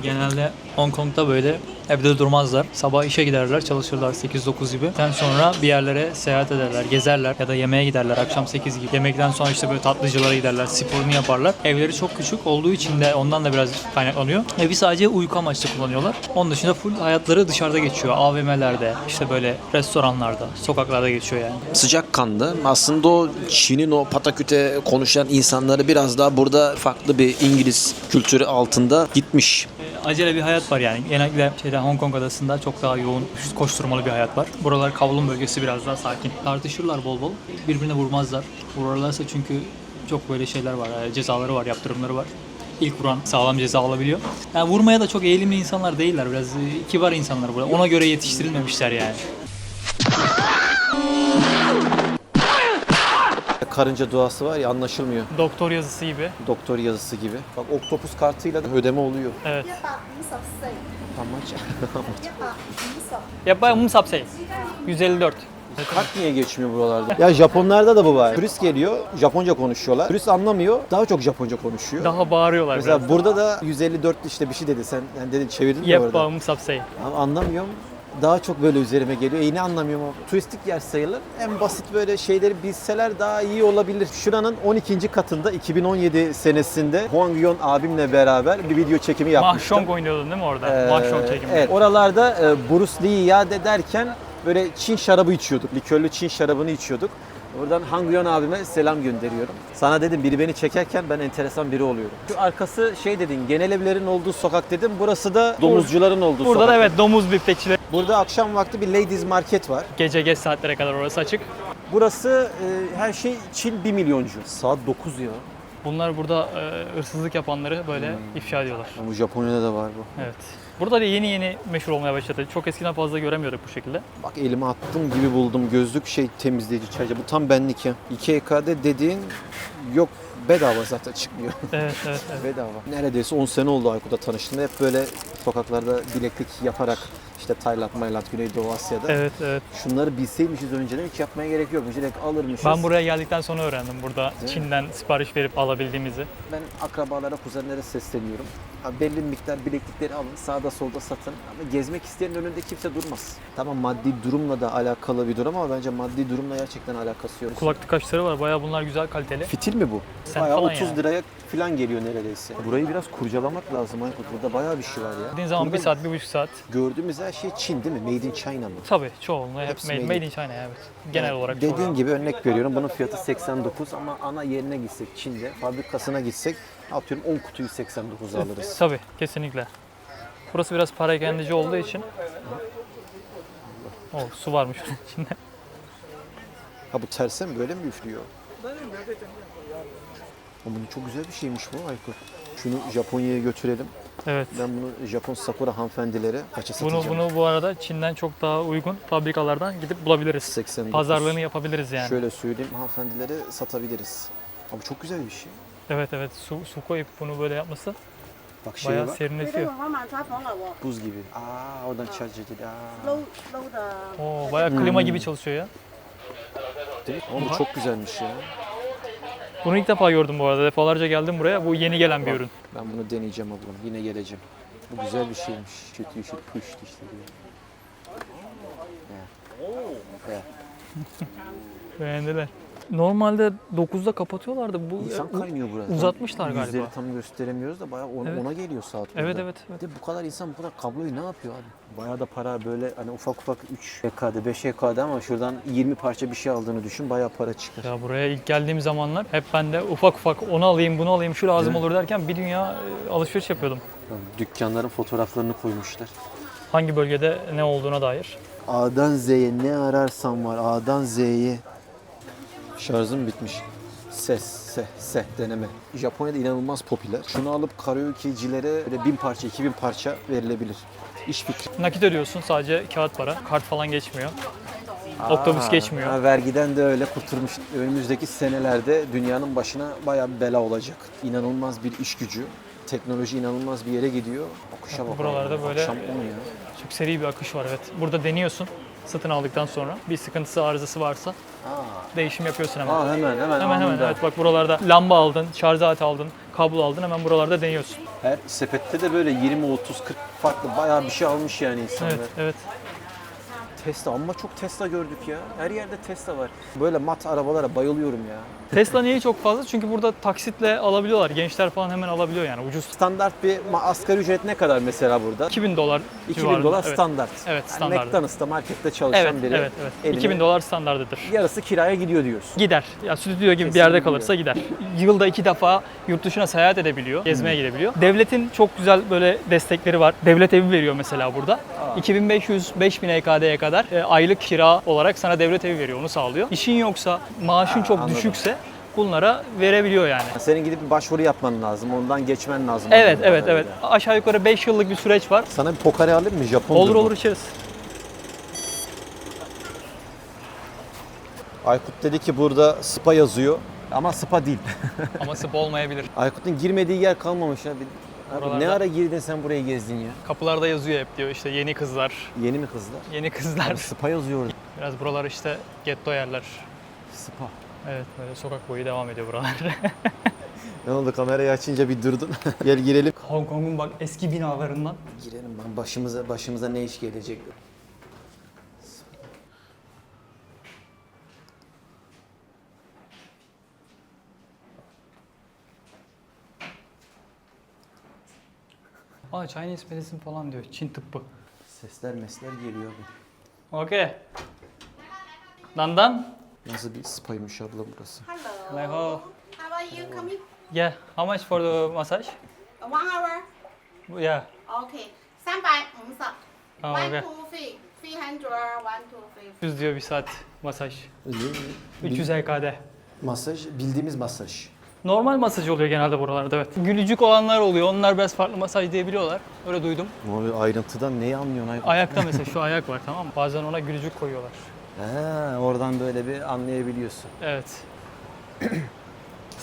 Speaker 3: Genelde Hong Kong'da böyle evde durmazlar. Sabah işe giderler, çalışırlar 8-9 gibi. Ondan sonra bir yerlere seyahat ederler, gezerler ya da yemeğe giderler akşam 8 gibi. Yemekten sonra işte böyle tatlıcılara giderler, sporunu yaparlar. Evleri çok küçük olduğu için de ondan da biraz kaynaklanıyor. Evi sadece uyku amaçlı kullanıyorlar. Onun dışında full hayatları dışarıda geçiyor. AVM'lerde, işte böyle restoranlarda, sokaklarda geçiyor yani.
Speaker 7: Sıcakkanlı. Aslında o Çin'in o pataküte konuşan insanları biraz daha burada farklı bir İngiliz kültürü altında gitmiş.
Speaker 3: Acele bir hayat var yani. Genellikle Hong Kong adasında çok daha yoğun, koşturmalı bir hayat var. Buralar Kowloon bölgesi biraz daha sakin. Tartışırlar bol bol. Birbirine vurmazlar. Vururlarsa çünkü çok böyle şeyler var. Cezaları var, yaptırımları var. İlk vuran sağlam ceza alabiliyor. Yani vurmaya da çok eğilimli insanlar değiller. Biraz kibar insanlar burada. Ona göre yetiştirilmemişler yani.
Speaker 5: Karınca duası var ya, anlaşılmıyor.
Speaker 3: Doktor yazısı gibi.
Speaker 5: Doktor yazısı gibi. Bak oktopus kartıyla da ödeme oluyor.
Speaker 3: Evet.
Speaker 5: Amaç.
Speaker 3: Yapay Mumsapsey. 154.
Speaker 5: Kart niye geçmiyor buralarda? Ya Japonlarda da bu var. Turist geliyor, Japonca konuşuyorlar. Turist anlamıyor, daha çok Japonca konuşuyor.
Speaker 3: Daha bağırıyorlar
Speaker 5: Mesela
Speaker 3: biraz.
Speaker 5: burada da 154 işte bir şey dedi. Sen yani dedin, çevirdin mi orada?
Speaker 3: Yapay Mumsapsey.
Speaker 5: Ama anlamıyorum. Daha çok böyle üzerime geliyor. Yine anlamıyorum ama. Turistik yer sayılır. En basit böyle şeyleri bilseler daha iyi olabilir. Şuranın 12. katında 2017 senesinde Huang Yon abimle beraber bir video çekimi yapmıştım.
Speaker 3: Mahşong oynuyordun değil mi orada? Mahşong çekimi.
Speaker 5: Evet. Oralarda Bruce Lee'yi yad ederken böyle Çin şarabı içiyorduk. Likörlü Çin şarabını içiyorduk. Oradan Hang Yon abime selam gönderiyorum. Sana dedim, biri beni çekerken ben enteresan biri oluyorum. Şu arkası şey dedin, genel evlerin olduğu sokak dedim. Burası da domuzcuların olduğu
Speaker 3: Burada
Speaker 5: sokak.
Speaker 3: da evet domuz biftekçileri.
Speaker 5: Burada akşam vakti bir ladies market var.
Speaker 3: Gece geç saatlere kadar orası açık.
Speaker 5: Burası her şey Çin 1 milyoncu. Saat 9 ya.
Speaker 3: Bunlar burada hırsızlık yapanları böyle ifşa ediyorlar.
Speaker 5: Ama Japonya'da da var bu.
Speaker 3: Evet. Burada da yeni meşhur olmaya başladı. Çok eskiden fazla göremiyorduk bu şekilde.
Speaker 5: Bak elime attım gibi buldum. Gözlük temizleyici çaycı. Bu tam benlik ya. 2EK'de dediğin yok. Bedava zaten çıkmıyor.
Speaker 3: Evet.
Speaker 5: Bedava. Neredeyse 10 sene oldu Aykut'la tanıştığımda. Hep böyle sokaklarda bileklik yaparak işte Tayland, Güneydoğu Asya'da.
Speaker 3: Evet.
Speaker 5: Şunları bilseymişiz önceden hiç yapmaya gerek yokmuş. Direkt alırmışız.
Speaker 3: Ben buraya geldikten sonra öğrendim burada
Speaker 5: Değil mi?
Speaker 3: Çin'den sipariş verip alabildiğimizi.
Speaker 5: Ben akrabalara, kuzenlere sesleniyorum. Abi belli bir miktar bileklikleri alın, sağda solda satın. Ama gezmek isteyenin önünde kimse durmaz. Tamam, maddi durumla da alakalı bir durum ama bence maddi durumla gerçekten alakası yok.
Speaker 3: Kulaklık kaşları var. Bayağı bunlar güzel kaliteli.
Speaker 5: Fitil mi bu?
Speaker 3: Sen
Speaker 5: Bayağı
Speaker 3: falan
Speaker 5: 30
Speaker 3: yani.
Speaker 5: liraya falan geliyor neredeyse. Burayı biraz kurcalamak lazım Aykut. Burada bayağı bir şey var ya.
Speaker 3: Dediğin zaman
Speaker 5: Burada
Speaker 3: 1 saat, 1,5 saat.
Speaker 5: gördüğümüz her şey Çin değil mi? Made in China mı?
Speaker 3: Tabii çoğunluğu hep
Speaker 5: Hepsi
Speaker 3: made in China evet. Genel olarak
Speaker 5: Dediğin
Speaker 3: çoğunluğu.
Speaker 5: gibi örnek veriyorum. Bunun fiyatı 89 ama ana yerine gitsek Çin'de, fabrikasına gitsek atıyorum 10 kutuyu 89'a alırız.
Speaker 3: Tabii kesinlikle. Burası biraz parakendici olduğu için. Su varmış onun içinde.
Speaker 5: Ha bu terse mi, böyle mi üflüyor? Ama bu çok güzel bir şeymiş bu Aykut. Şunu Japonya'ya götürelim.
Speaker 3: Evet.
Speaker 5: Ben bunu Japon sakura hanımefendilere kaça satacağım?
Speaker 3: Bunu bu arada Çin'den çok daha uygun fabrikalardan gidip bulabiliriz.
Speaker 5: 89.
Speaker 3: Pazarlığını yapabiliriz yani.
Speaker 5: Şöyle söyleyeyim, hanımefendilere satabiliriz. Ama çok güzel bir şey.
Speaker 3: Evet evet, su koyup bunu böyle yapması
Speaker 5: Bak şeye
Speaker 3: bayağı
Speaker 5: bak.
Speaker 3: serinletiyor.
Speaker 5: Buz gibi. Aa oradan charge edildi. Aa.
Speaker 3: Oo, bayağı klima gibi çalışıyor ya.
Speaker 5: Değil mi? Oğlum bu çok güzelmiş ya.
Speaker 3: Bunu ilk defa gördüm bu arada. Defalarca geldim buraya. Bu yeni gelen bir ürün.
Speaker 5: Ben bunu deneyeceğim ablam. Yine geleceğim. Bu güzel bir şeymiş. Kötü işi puşt işte diyor. Ya.
Speaker 3: Beğendiler. Normalde 9'da kapatıyorlardı. Bu
Speaker 5: İnsan kaynıyor burada.
Speaker 3: uzatmışlar galiba.
Speaker 5: Yüzleri tam gösteremiyoruz da bayağı
Speaker 3: Evet.
Speaker 5: ona geliyor saat.
Speaker 3: Evet
Speaker 5: burada.
Speaker 3: evet evet.
Speaker 5: Bir de bu kadar insan bu kadar kabloyu ne yapıyor abi? Bayağı da para böyle hani ufak 3 EK'de 5 EK'de ama şuradan 20 parça bir şey aldığını düşün bayağı para çıkar.
Speaker 3: Ya buraya ilk geldiğim zamanlar hep ben de ufak onu alayım, bunu alayım, şu lazım olur derken bir dünya alışveriş yapıyordum.
Speaker 5: Dükkanların fotoğraflarını koymuşlar.
Speaker 3: Hangi bölgede ne olduğuna dair.
Speaker 5: A'dan Z'ye ne ararsan var. A'dan Z'ye. Şarjım bitmiş. Ses deneme. Japonya'da inanılmaz popüler. Şunu alıp karaoke'cilere böyle 1000 parça, 2000 parça verilebilir. İş fikri.
Speaker 3: Nakit ödüyorsun, sadece kağıt para. Kart falan geçmiyor. Otobüs geçmiyor.
Speaker 5: Ha, vergiden de öyle kurtulmuş. Önümüzdeki senelerde dünyanın başına bayağı bir bela olacak. İnanılmaz bir iş gücü. Teknoloji inanılmaz bir yere gidiyor. Akışa bak.
Speaker 3: Buralarda
Speaker 5: abi.
Speaker 3: böyle
Speaker 5: Akşam 10 ya.
Speaker 3: çok seri bir akış var, evet. Burada deniyorsun. Satın aldıktan sonra bir sıkıntısı, arızası varsa değişim yapıyorsun hemen.
Speaker 5: Hemen
Speaker 3: Hemen
Speaker 5: anında.
Speaker 3: evet, bak buralarda lamba aldın, şarj aleti aldın, kablo aldın, hemen buralarda deniyorsun.
Speaker 5: Her sepette de böyle 20, 30, 40 farklı bayağı bir şey almış yani insanlar.
Speaker 3: Evet evet.
Speaker 5: Tesla ama çok Tesla gördük ya. Her yerde Tesla var. Böyle mat arabalara bayılıyorum ya.
Speaker 3: Tesla niye çok fazla? Çünkü burada taksitle alabiliyorlar. Gençler falan hemen alabiliyor yani, ucuz.
Speaker 5: Standart bir asgari ücret ne kadar mesela burada?
Speaker 3: $2000
Speaker 5: $2000
Speaker 3: civarında. Evet.
Speaker 5: standart.
Speaker 3: Evet,
Speaker 5: Yani
Speaker 3: standart.
Speaker 5: McDonald's'ta markette çalışan
Speaker 3: Evet,
Speaker 5: biri.
Speaker 3: evet, evet.
Speaker 5: eline
Speaker 3: $2000 standartıdır.
Speaker 5: yarısı kiraya gidiyor diyorsun.
Speaker 3: Gider. Ya stüdyo gibi bir
Speaker 5: Kesin
Speaker 3: yerde
Speaker 5: gidiyor.
Speaker 3: kalırsa gider. Yılda 2 defa yurt dışına seyahat edebiliyor, gezmeye gidebiliyor. Devletin çok güzel böyle destekleri var. Devlet evi veriyor mesela burada. 2500-5000 EKD'ye kadar aylık kira olarak sana devlet evi veriyor, onu sağlıyor. İşin yoksa, maaşın çok
Speaker 5: anladım.
Speaker 3: düşükse bunlara verebiliyor yani.
Speaker 5: Senin gidip bir başvuru yapman lazım. Ondan geçmen lazım.
Speaker 3: Evet,
Speaker 5: anladığım
Speaker 3: evet, evet.
Speaker 5: kadarıyla.
Speaker 3: Aşağı yukarı 5 yıllık bir süreç var.
Speaker 5: Sana bir pokare alayım mı? Japon
Speaker 3: Olur
Speaker 5: durumu.
Speaker 3: olur içeriz.
Speaker 5: Aykut dedi ki burada spa yazıyor. Ama spa değil.
Speaker 3: Ama spa olmayabilir.
Speaker 5: Aykut'un girmediği yer kalmamış ya. Abi ne
Speaker 3: Buralarda-
Speaker 5: ara girdin sen buraya gezdin ya?
Speaker 3: Kapılarda yazıyor hep, diyor işte yeni kızlar,
Speaker 5: Yeni mi kızlar?
Speaker 3: yeni kızlar.
Speaker 5: Spa yazıyor orada.
Speaker 3: Biraz buralar işte getto yerler.
Speaker 5: Spa.
Speaker 3: Evet, böyle sokak boyu devam ediyor buralar.
Speaker 5: Ne oldu kamerayı açınca bir durdun. Gel girelim.
Speaker 3: Hong Kong'un bak eski binalarından.
Speaker 5: Girelim ben başımıza ne iş gelecek?
Speaker 3: Aa, Chinese medicine falan diyor. Çin tıbbı.
Speaker 5: Sesler mesler geliyor.
Speaker 3: Okay. Dandan.
Speaker 5: Nasıl bir spaymış abla burası?
Speaker 4: Hello.
Speaker 3: Like, oh,
Speaker 4: How are you coming?
Speaker 3: yeah. How much for the massage?
Speaker 4: 1 hour.
Speaker 3: Yeah.
Speaker 4: Okay. 350.
Speaker 3: Oh,
Speaker 4: 1,
Speaker 3: okay.
Speaker 4: 2, 300, 1, 2, 3.
Speaker 3: 100 diyor bir saat masaj.
Speaker 5: Öyle mi?
Speaker 3: 300 EKD.
Speaker 5: Masaj, bildiğimiz masaj.
Speaker 3: Normal masaj oluyor genelde buralarda, evet. Gülücük olanlar oluyor. Onlar biraz farklı masaj diyebiliyorlar. Öyle duydum.
Speaker 5: Abi ayrıntıdan neyi anlıyorsun Aykut?
Speaker 3: Ayakta mesela şu ayak var, tamam mı? Bazen ona gülücük koyuyorlar.
Speaker 5: He, oradan böyle bir anlayabiliyorsun.
Speaker 3: Evet.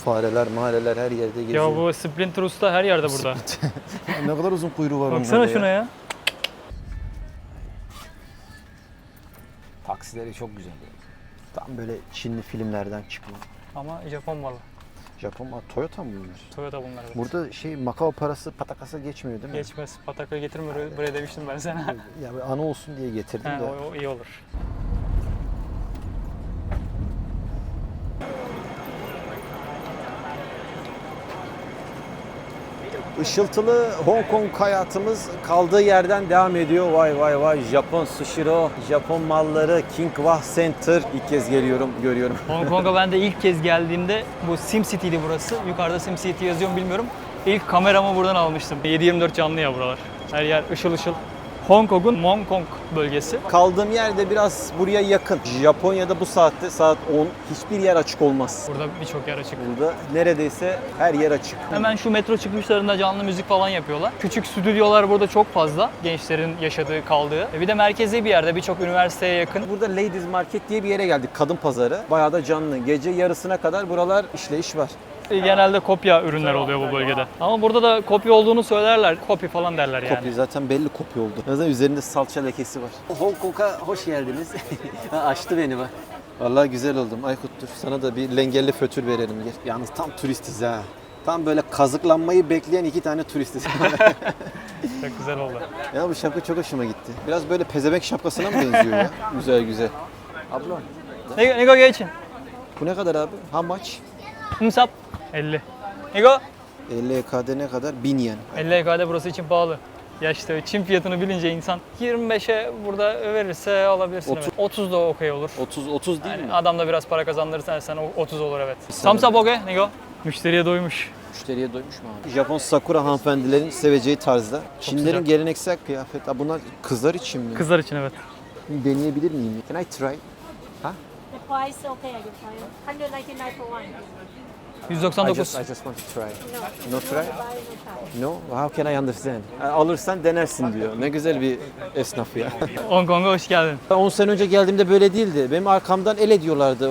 Speaker 5: Fareler, mahareler her yerde geziyor.
Speaker 3: Ya bu Splinter Usta her yerde burada.
Speaker 5: Ne kadar uzun kuyruğu var
Speaker 3: Baksana
Speaker 5: onlarda
Speaker 3: şuna ya.
Speaker 5: Taksileri çok güzel. Tam böyle Çinli filmlerden çıkma.
Speaker 3: Ama Japon malı.
Speaker 5: Japon, Toyota mı bunlar?
Speaker 3: Toyota bunlar. Evet.
Speaker 5: Burada Macao parası patakasa geçmiyor değil mi?
Speaker 3: Geçmez. Patakla getirme buraya demiştim ben sana.
Speaker 5: Ya bir anı olsun diye getirdim
Speaker 3: He,
Speaker 5: de.
Speaker 3: o iyi olur.
Speaker 5: Işıltılı Hong Kong hayatımız kaldığı yerden devam ediyor. Vay vay vay, Japon Sushiro, Japon malları, King Wah Center. İlk kez görüyorum.
Speaker 3: Hong Kong'a ben de ilk kez geldiğimde, bu SimCity'di burası. Yukarıda SimCity yazıyor mu bilmiyorum. İlk kameramı buradan almıştım. 7/24 canlı ya buralar. Her yer ışıl ışıl. Hong Kong'un Mong Kong bölgesi.
Speaker 5: Kaldığım yerde biraz buraya yakın. Japonya'da bu saatte saat 10 hiçbir yer açık olmaz.
Speaker 3: Burada birçok yer açık.
Speaker 5: Burada neredeyse her yer açık.
Speaker 3: Hemen şu metro çıkışlarında canlı müzik falan yapıyorlar. Küçük stüdyolar burada çok fazla. Gençlerin yaşadığı, kaldığı. Bir de merkezi bir yerde, birçok üniversiteye yakın.
Speaker 5: Burada Ladies Market diye bir yere geldik. Kadın pazarı. Bayağı da canlı. Gece yarısına kadar buralar işleyiş var.
Speaker 3: genelde kopya ürünler oluyor bu bölgede. Ama burada da kopya olduğunu söylerler. Kopya falan derler yani.
Speaker 5: Kopya zaten belli kopya oldu. Zaten üzerinde salça lekesi var. Hong Kong'a hoş geldiniz. Açtı beni bak. Vallahi güzel oldum. Aykut dur sana da bir lengelli fötür verelim. Gel. Yalnız tam turistiz ha. Tam böyle kazıklanmayı bekleyen 2 tane turistiz.
Speaker 3: Çok güzel oldu.
Speaker 5: Ya bu şapka çok hoşuma gitti. Biraz böyle pezevenk şapkasına mı benziyor ya? Güzel güzel. Abla
Speaker 3: Nigo geçin.
Speaker 5: bu ne kadar abi? How much?
Speaker 3: Hımsap. 50. Nigo.
Speaker 5: 50 EK'de ne kadar? 1000 yen.
Speaker 3: 50 EK'de burası için pahalı. Ya işte Çin fiyatını bilince insan 25'e burada verirse alabilirsin.
Speaker 5: 30.
Speaker 3: Evet. 30 da okey olur.
Speaker 5: 30 değil
Speaker 3: Yani
Speaker 5: mi?
Speaker 3: adam da biraz para kazandırırsan sen 30 olur evet. Samsa boge Nigo. Müşteriye doymuş.
Speaker 5: Müşteriye doymuş mu abi? Japon sakura hanımefendilerin seveceği tarzda. Çinlerin
Speaker 3: sıcak.
Speaker 5: geleneksel kıyafet. Ha, bunlar kızlar için mi?
Speaker 3: Kızlar için evet.
Speaker 5: Deneyebilir miyim? Can I try?
Speaker 4: The price okay, the price 199 for one.
Speaker 3: 199.
Speaker 5: I just want to try.
Speaker 4: No.
Speaker 5: No try?
Speaker 4: Buy no try.
Speaker 5: No? How can I understand? Alırsan denersin diyor. Ne güzel bir esnaf ya.
Speaker 3: Hong Kong'a hoş geldin.
Speaker 5: Ben 10 sene önce geldiğimde böyle değildi. Benim arkamdan el ediyorlardı.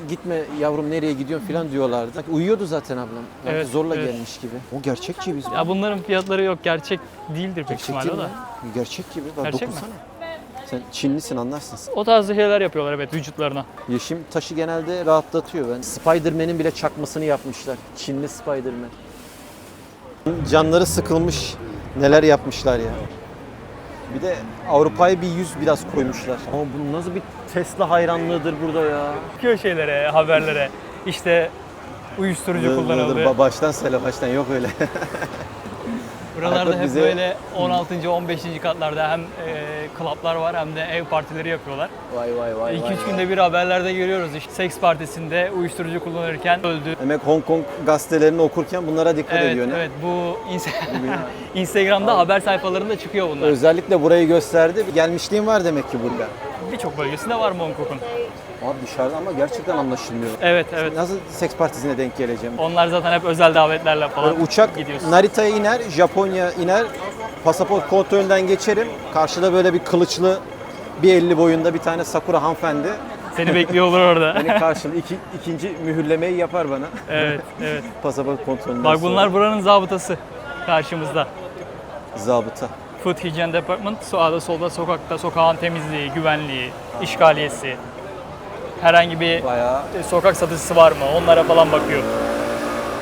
Speaker 5: Gitme yavrum nereye gidiyorsun falan diyorlardı. Uyuyordu zaten ablam. Yani
Speaker 3: Evet,
Speaker 5: zorla
Speaker 3: evet.
Speaker 5: gelmiş gibi. O gerçekçi biz.
Speaker 3: Ya bunların fiyatları yok. Gerçek değildir büyük
Speaker 5: Gerçek
Speaker 3: ihtimalle
Speaker 5: değil
Speaker 3: o
Speaker 5: mi
Speaker 3: da.
Speaker 5: lan? Gerçek gibi. Bak,
Speaker 3: Gerçek mi?
Speaker 5: dokunsana. Sen Çinlisin anlarsın.
Speaker 3: O tarzda şeyler yapıyorlar evet vücutlarına.
Speaker 5: Yeşim taşı genelde rahatlatıyor. Ben Spider-Man'in bile çakmasını yapmışlar. Çinli Spider-Man. Canları sıkılmış. Neler yapmışlar ya. Bir de Avrupa'ya bir yüz biraz koymuşlar. Ama bu nasıl bir Tesla hayranlığıdır burada ya.
Speaker 3: Çıkıyor şeylere, haberlere. İşte uyuşturucu kullanıldı.
Speaker 5: Baştan söyle baştan yok öyle.
Speaker 3: Buralarda
Speaker 5: Aykut
Speaker 3: hep
Speaker 5: bize-
Speaker 3: böyle 16. 15. katlarda hem klaplar var hem de ev partileri yapıyorlar.
Speaker 5: Vay vay vay
Speaker 3: 2-3 günde bir haberlerde görüyoruz işte seks partisinde uyuşturucu kullanırken öldü.
Speaker 5: Demek Hong Kong gazetelerini okurken bunlara dikkat
Speaker 3: Evet,
Speaker 5: ediyor ne?
Speaker 3: evet bu Instagram'da haber sayfalarında çıkıyor bunlar.
Speaker 5: Özellikle burayı gösterdi. Gelmişliğim var demek ki burada.
Speaker 3: Birçok bölgesinde var Hong Kong'un.
Speaker 5: Abi dışarıda ama gerçekten anlaşılmıyor.
Speaker 3: Evet, evet.
Speaker 5: Nasıl seks partisine denk geleceğim?
Speaker 3: Onlar zaten hep özel davetlerle falan
Speaker 5: Böyle uçak
Speaker 3: gidiyorsun.
Speaker 5: Narita'ya iner, Japonya iner, pasaport kontrolünden geçerim. Karşıda böyle bir kılıçlı, 1.50 boyunda bir tane sakura hanımefendi.
Speaker 3: Seni bekliyor olur orada.
Speaker 5: Beni karşıladı. İkinci mühürlemeyi yapar bana.
Speaker 3: Evet, evet.
Speaker 5: Pasaport kontrolünden
Speaker 3: Bak
Speaker 5: sonra.
Speaker 3: bunlar buranın zabıtası karşımızda.
Speaker 5: Zabıta.
Speaker 3: Food Hygiene Department, sağda solda sokakta sokağın temizliği, güvenliği, işgaliyesi. Herhangi bir
Speaker 5: Bayağı
Speaker 3: sokak satıcısı var mı? Onlara falan bakıyor.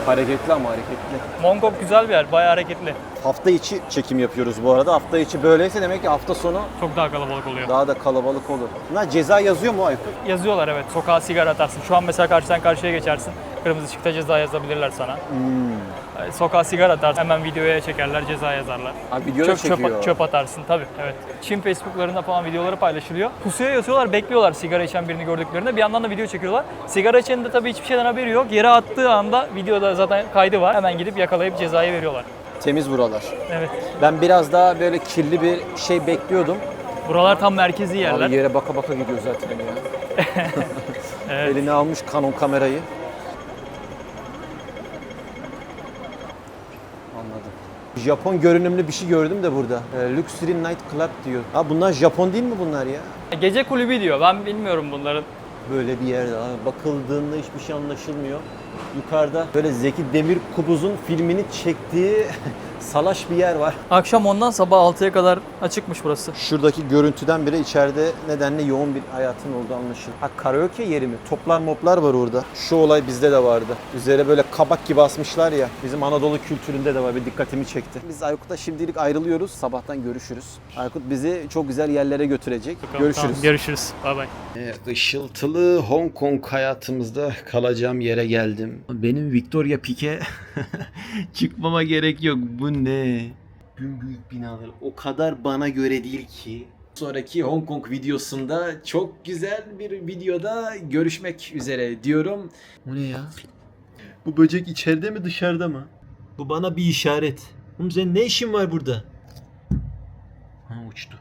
Speaker 5: hareketli ama hareketli.
Speaker 3: Hong Kong güzel bir yer, bayağı hareketli.
Speaker 5: Hafta içi çekim yapıyoruz bu arada. Hafta içi böyleyse demek ki hafta sonu
Speaker 3: Çok daha kalabalık oluyor.
Speaker 5: daha da kalabalık olur. Bunlar ceza yazıyor mu Aykut?
Speaker 3: Yazıyorlar evet, sokağa sigara atarsın. Şu an mesela karşıdan karşıya geçersin. Kırmızı ışıkta ceza yazabilirler sana. Sokağa sigara atarsın, hemen videoya çekerler, ceza yazarlar.
Speaker 5: Ha, videoda çekiyor.
Speaker 3: Çöp atarsın tabii, evet. Çin Facebook'larında falan videoları paylaşılıyor. Pusuya yatıyorlar, bekliyorlar sigara içen birini gördüklerinde. Bir yandan da video çekiyorlar. Sigara içenin de tabii hiçbir şeyden haberi yok. Yere attığı anda videoda zaten kaydı var. Hemen gidip yakalayıp cezayı veriyorlar.
Speaker 5: Temiz buralar.
Speaker 3: Evet.
Speaker 5: Ben biraz daha böyle kirli bir şey bekliyordum.
Speaker 3: Buralar tam merkezi yerler.
Speaker 5: Abi yere baka baka gidiyor zaten ya.
Speaker 3: Evet.
Speaker 5: Eline almış Canon kamerayı. Anladım. Japon görünümlü bir şey gördüm de burada. Luxury Night Club diyor. Ha bunlar Japon değil mi bunlar ya?
Speaker 3: Gece kulübü diyor. Ben bilmiyorum bunların.
Speaker 5: Böyle bir yerde abi. Bakıldığında hiçbir şey anlaşılmıyor. Yukarıda böyle Zeki Demirkubuz'un filmini çektiği salaş bir yer var.
Speaker 3: Akşam ondan sabah 6'ya kadar açıkmış burası.
Speaker 5: Şuradaki görüntüden bile içeride nedenle yoğun bir hayatın olduğu anlaşılıyor. Ha karaoke yeri mi? Toplar moplar var orada. Şu olay bizde de vardı. Üzerine böyle kabak gibi asmışlar ya. Bizim Anadolu kültüründe de var. Bir dikkatimi çekti. Biz Aykut'la şimdilik ayrılıyoruz. Sabahtan görüşürüz. Aykut bizi çok güzel yerlere götürecek. Görüşürüz.
Speaker 3: Tamam, görüşürüz. Bay bay.
Speaker 5: Işıltılı Hong Kong hayatımızda kalacağım yere geldim. Benim Victoria Peak'e çıkmama gerek yok. Bu ne? Büyük binalar. O kadar bana göre değil ki. Sonraki Hong Kong videosunda çok güzel bir videoda görüşmek üzere diyorum. Bu ne ya? Bu böcek içeride mi dışarıda mı? Bu bana bir işaret. Oğlum senin ne işin var burada? Ha uçtu.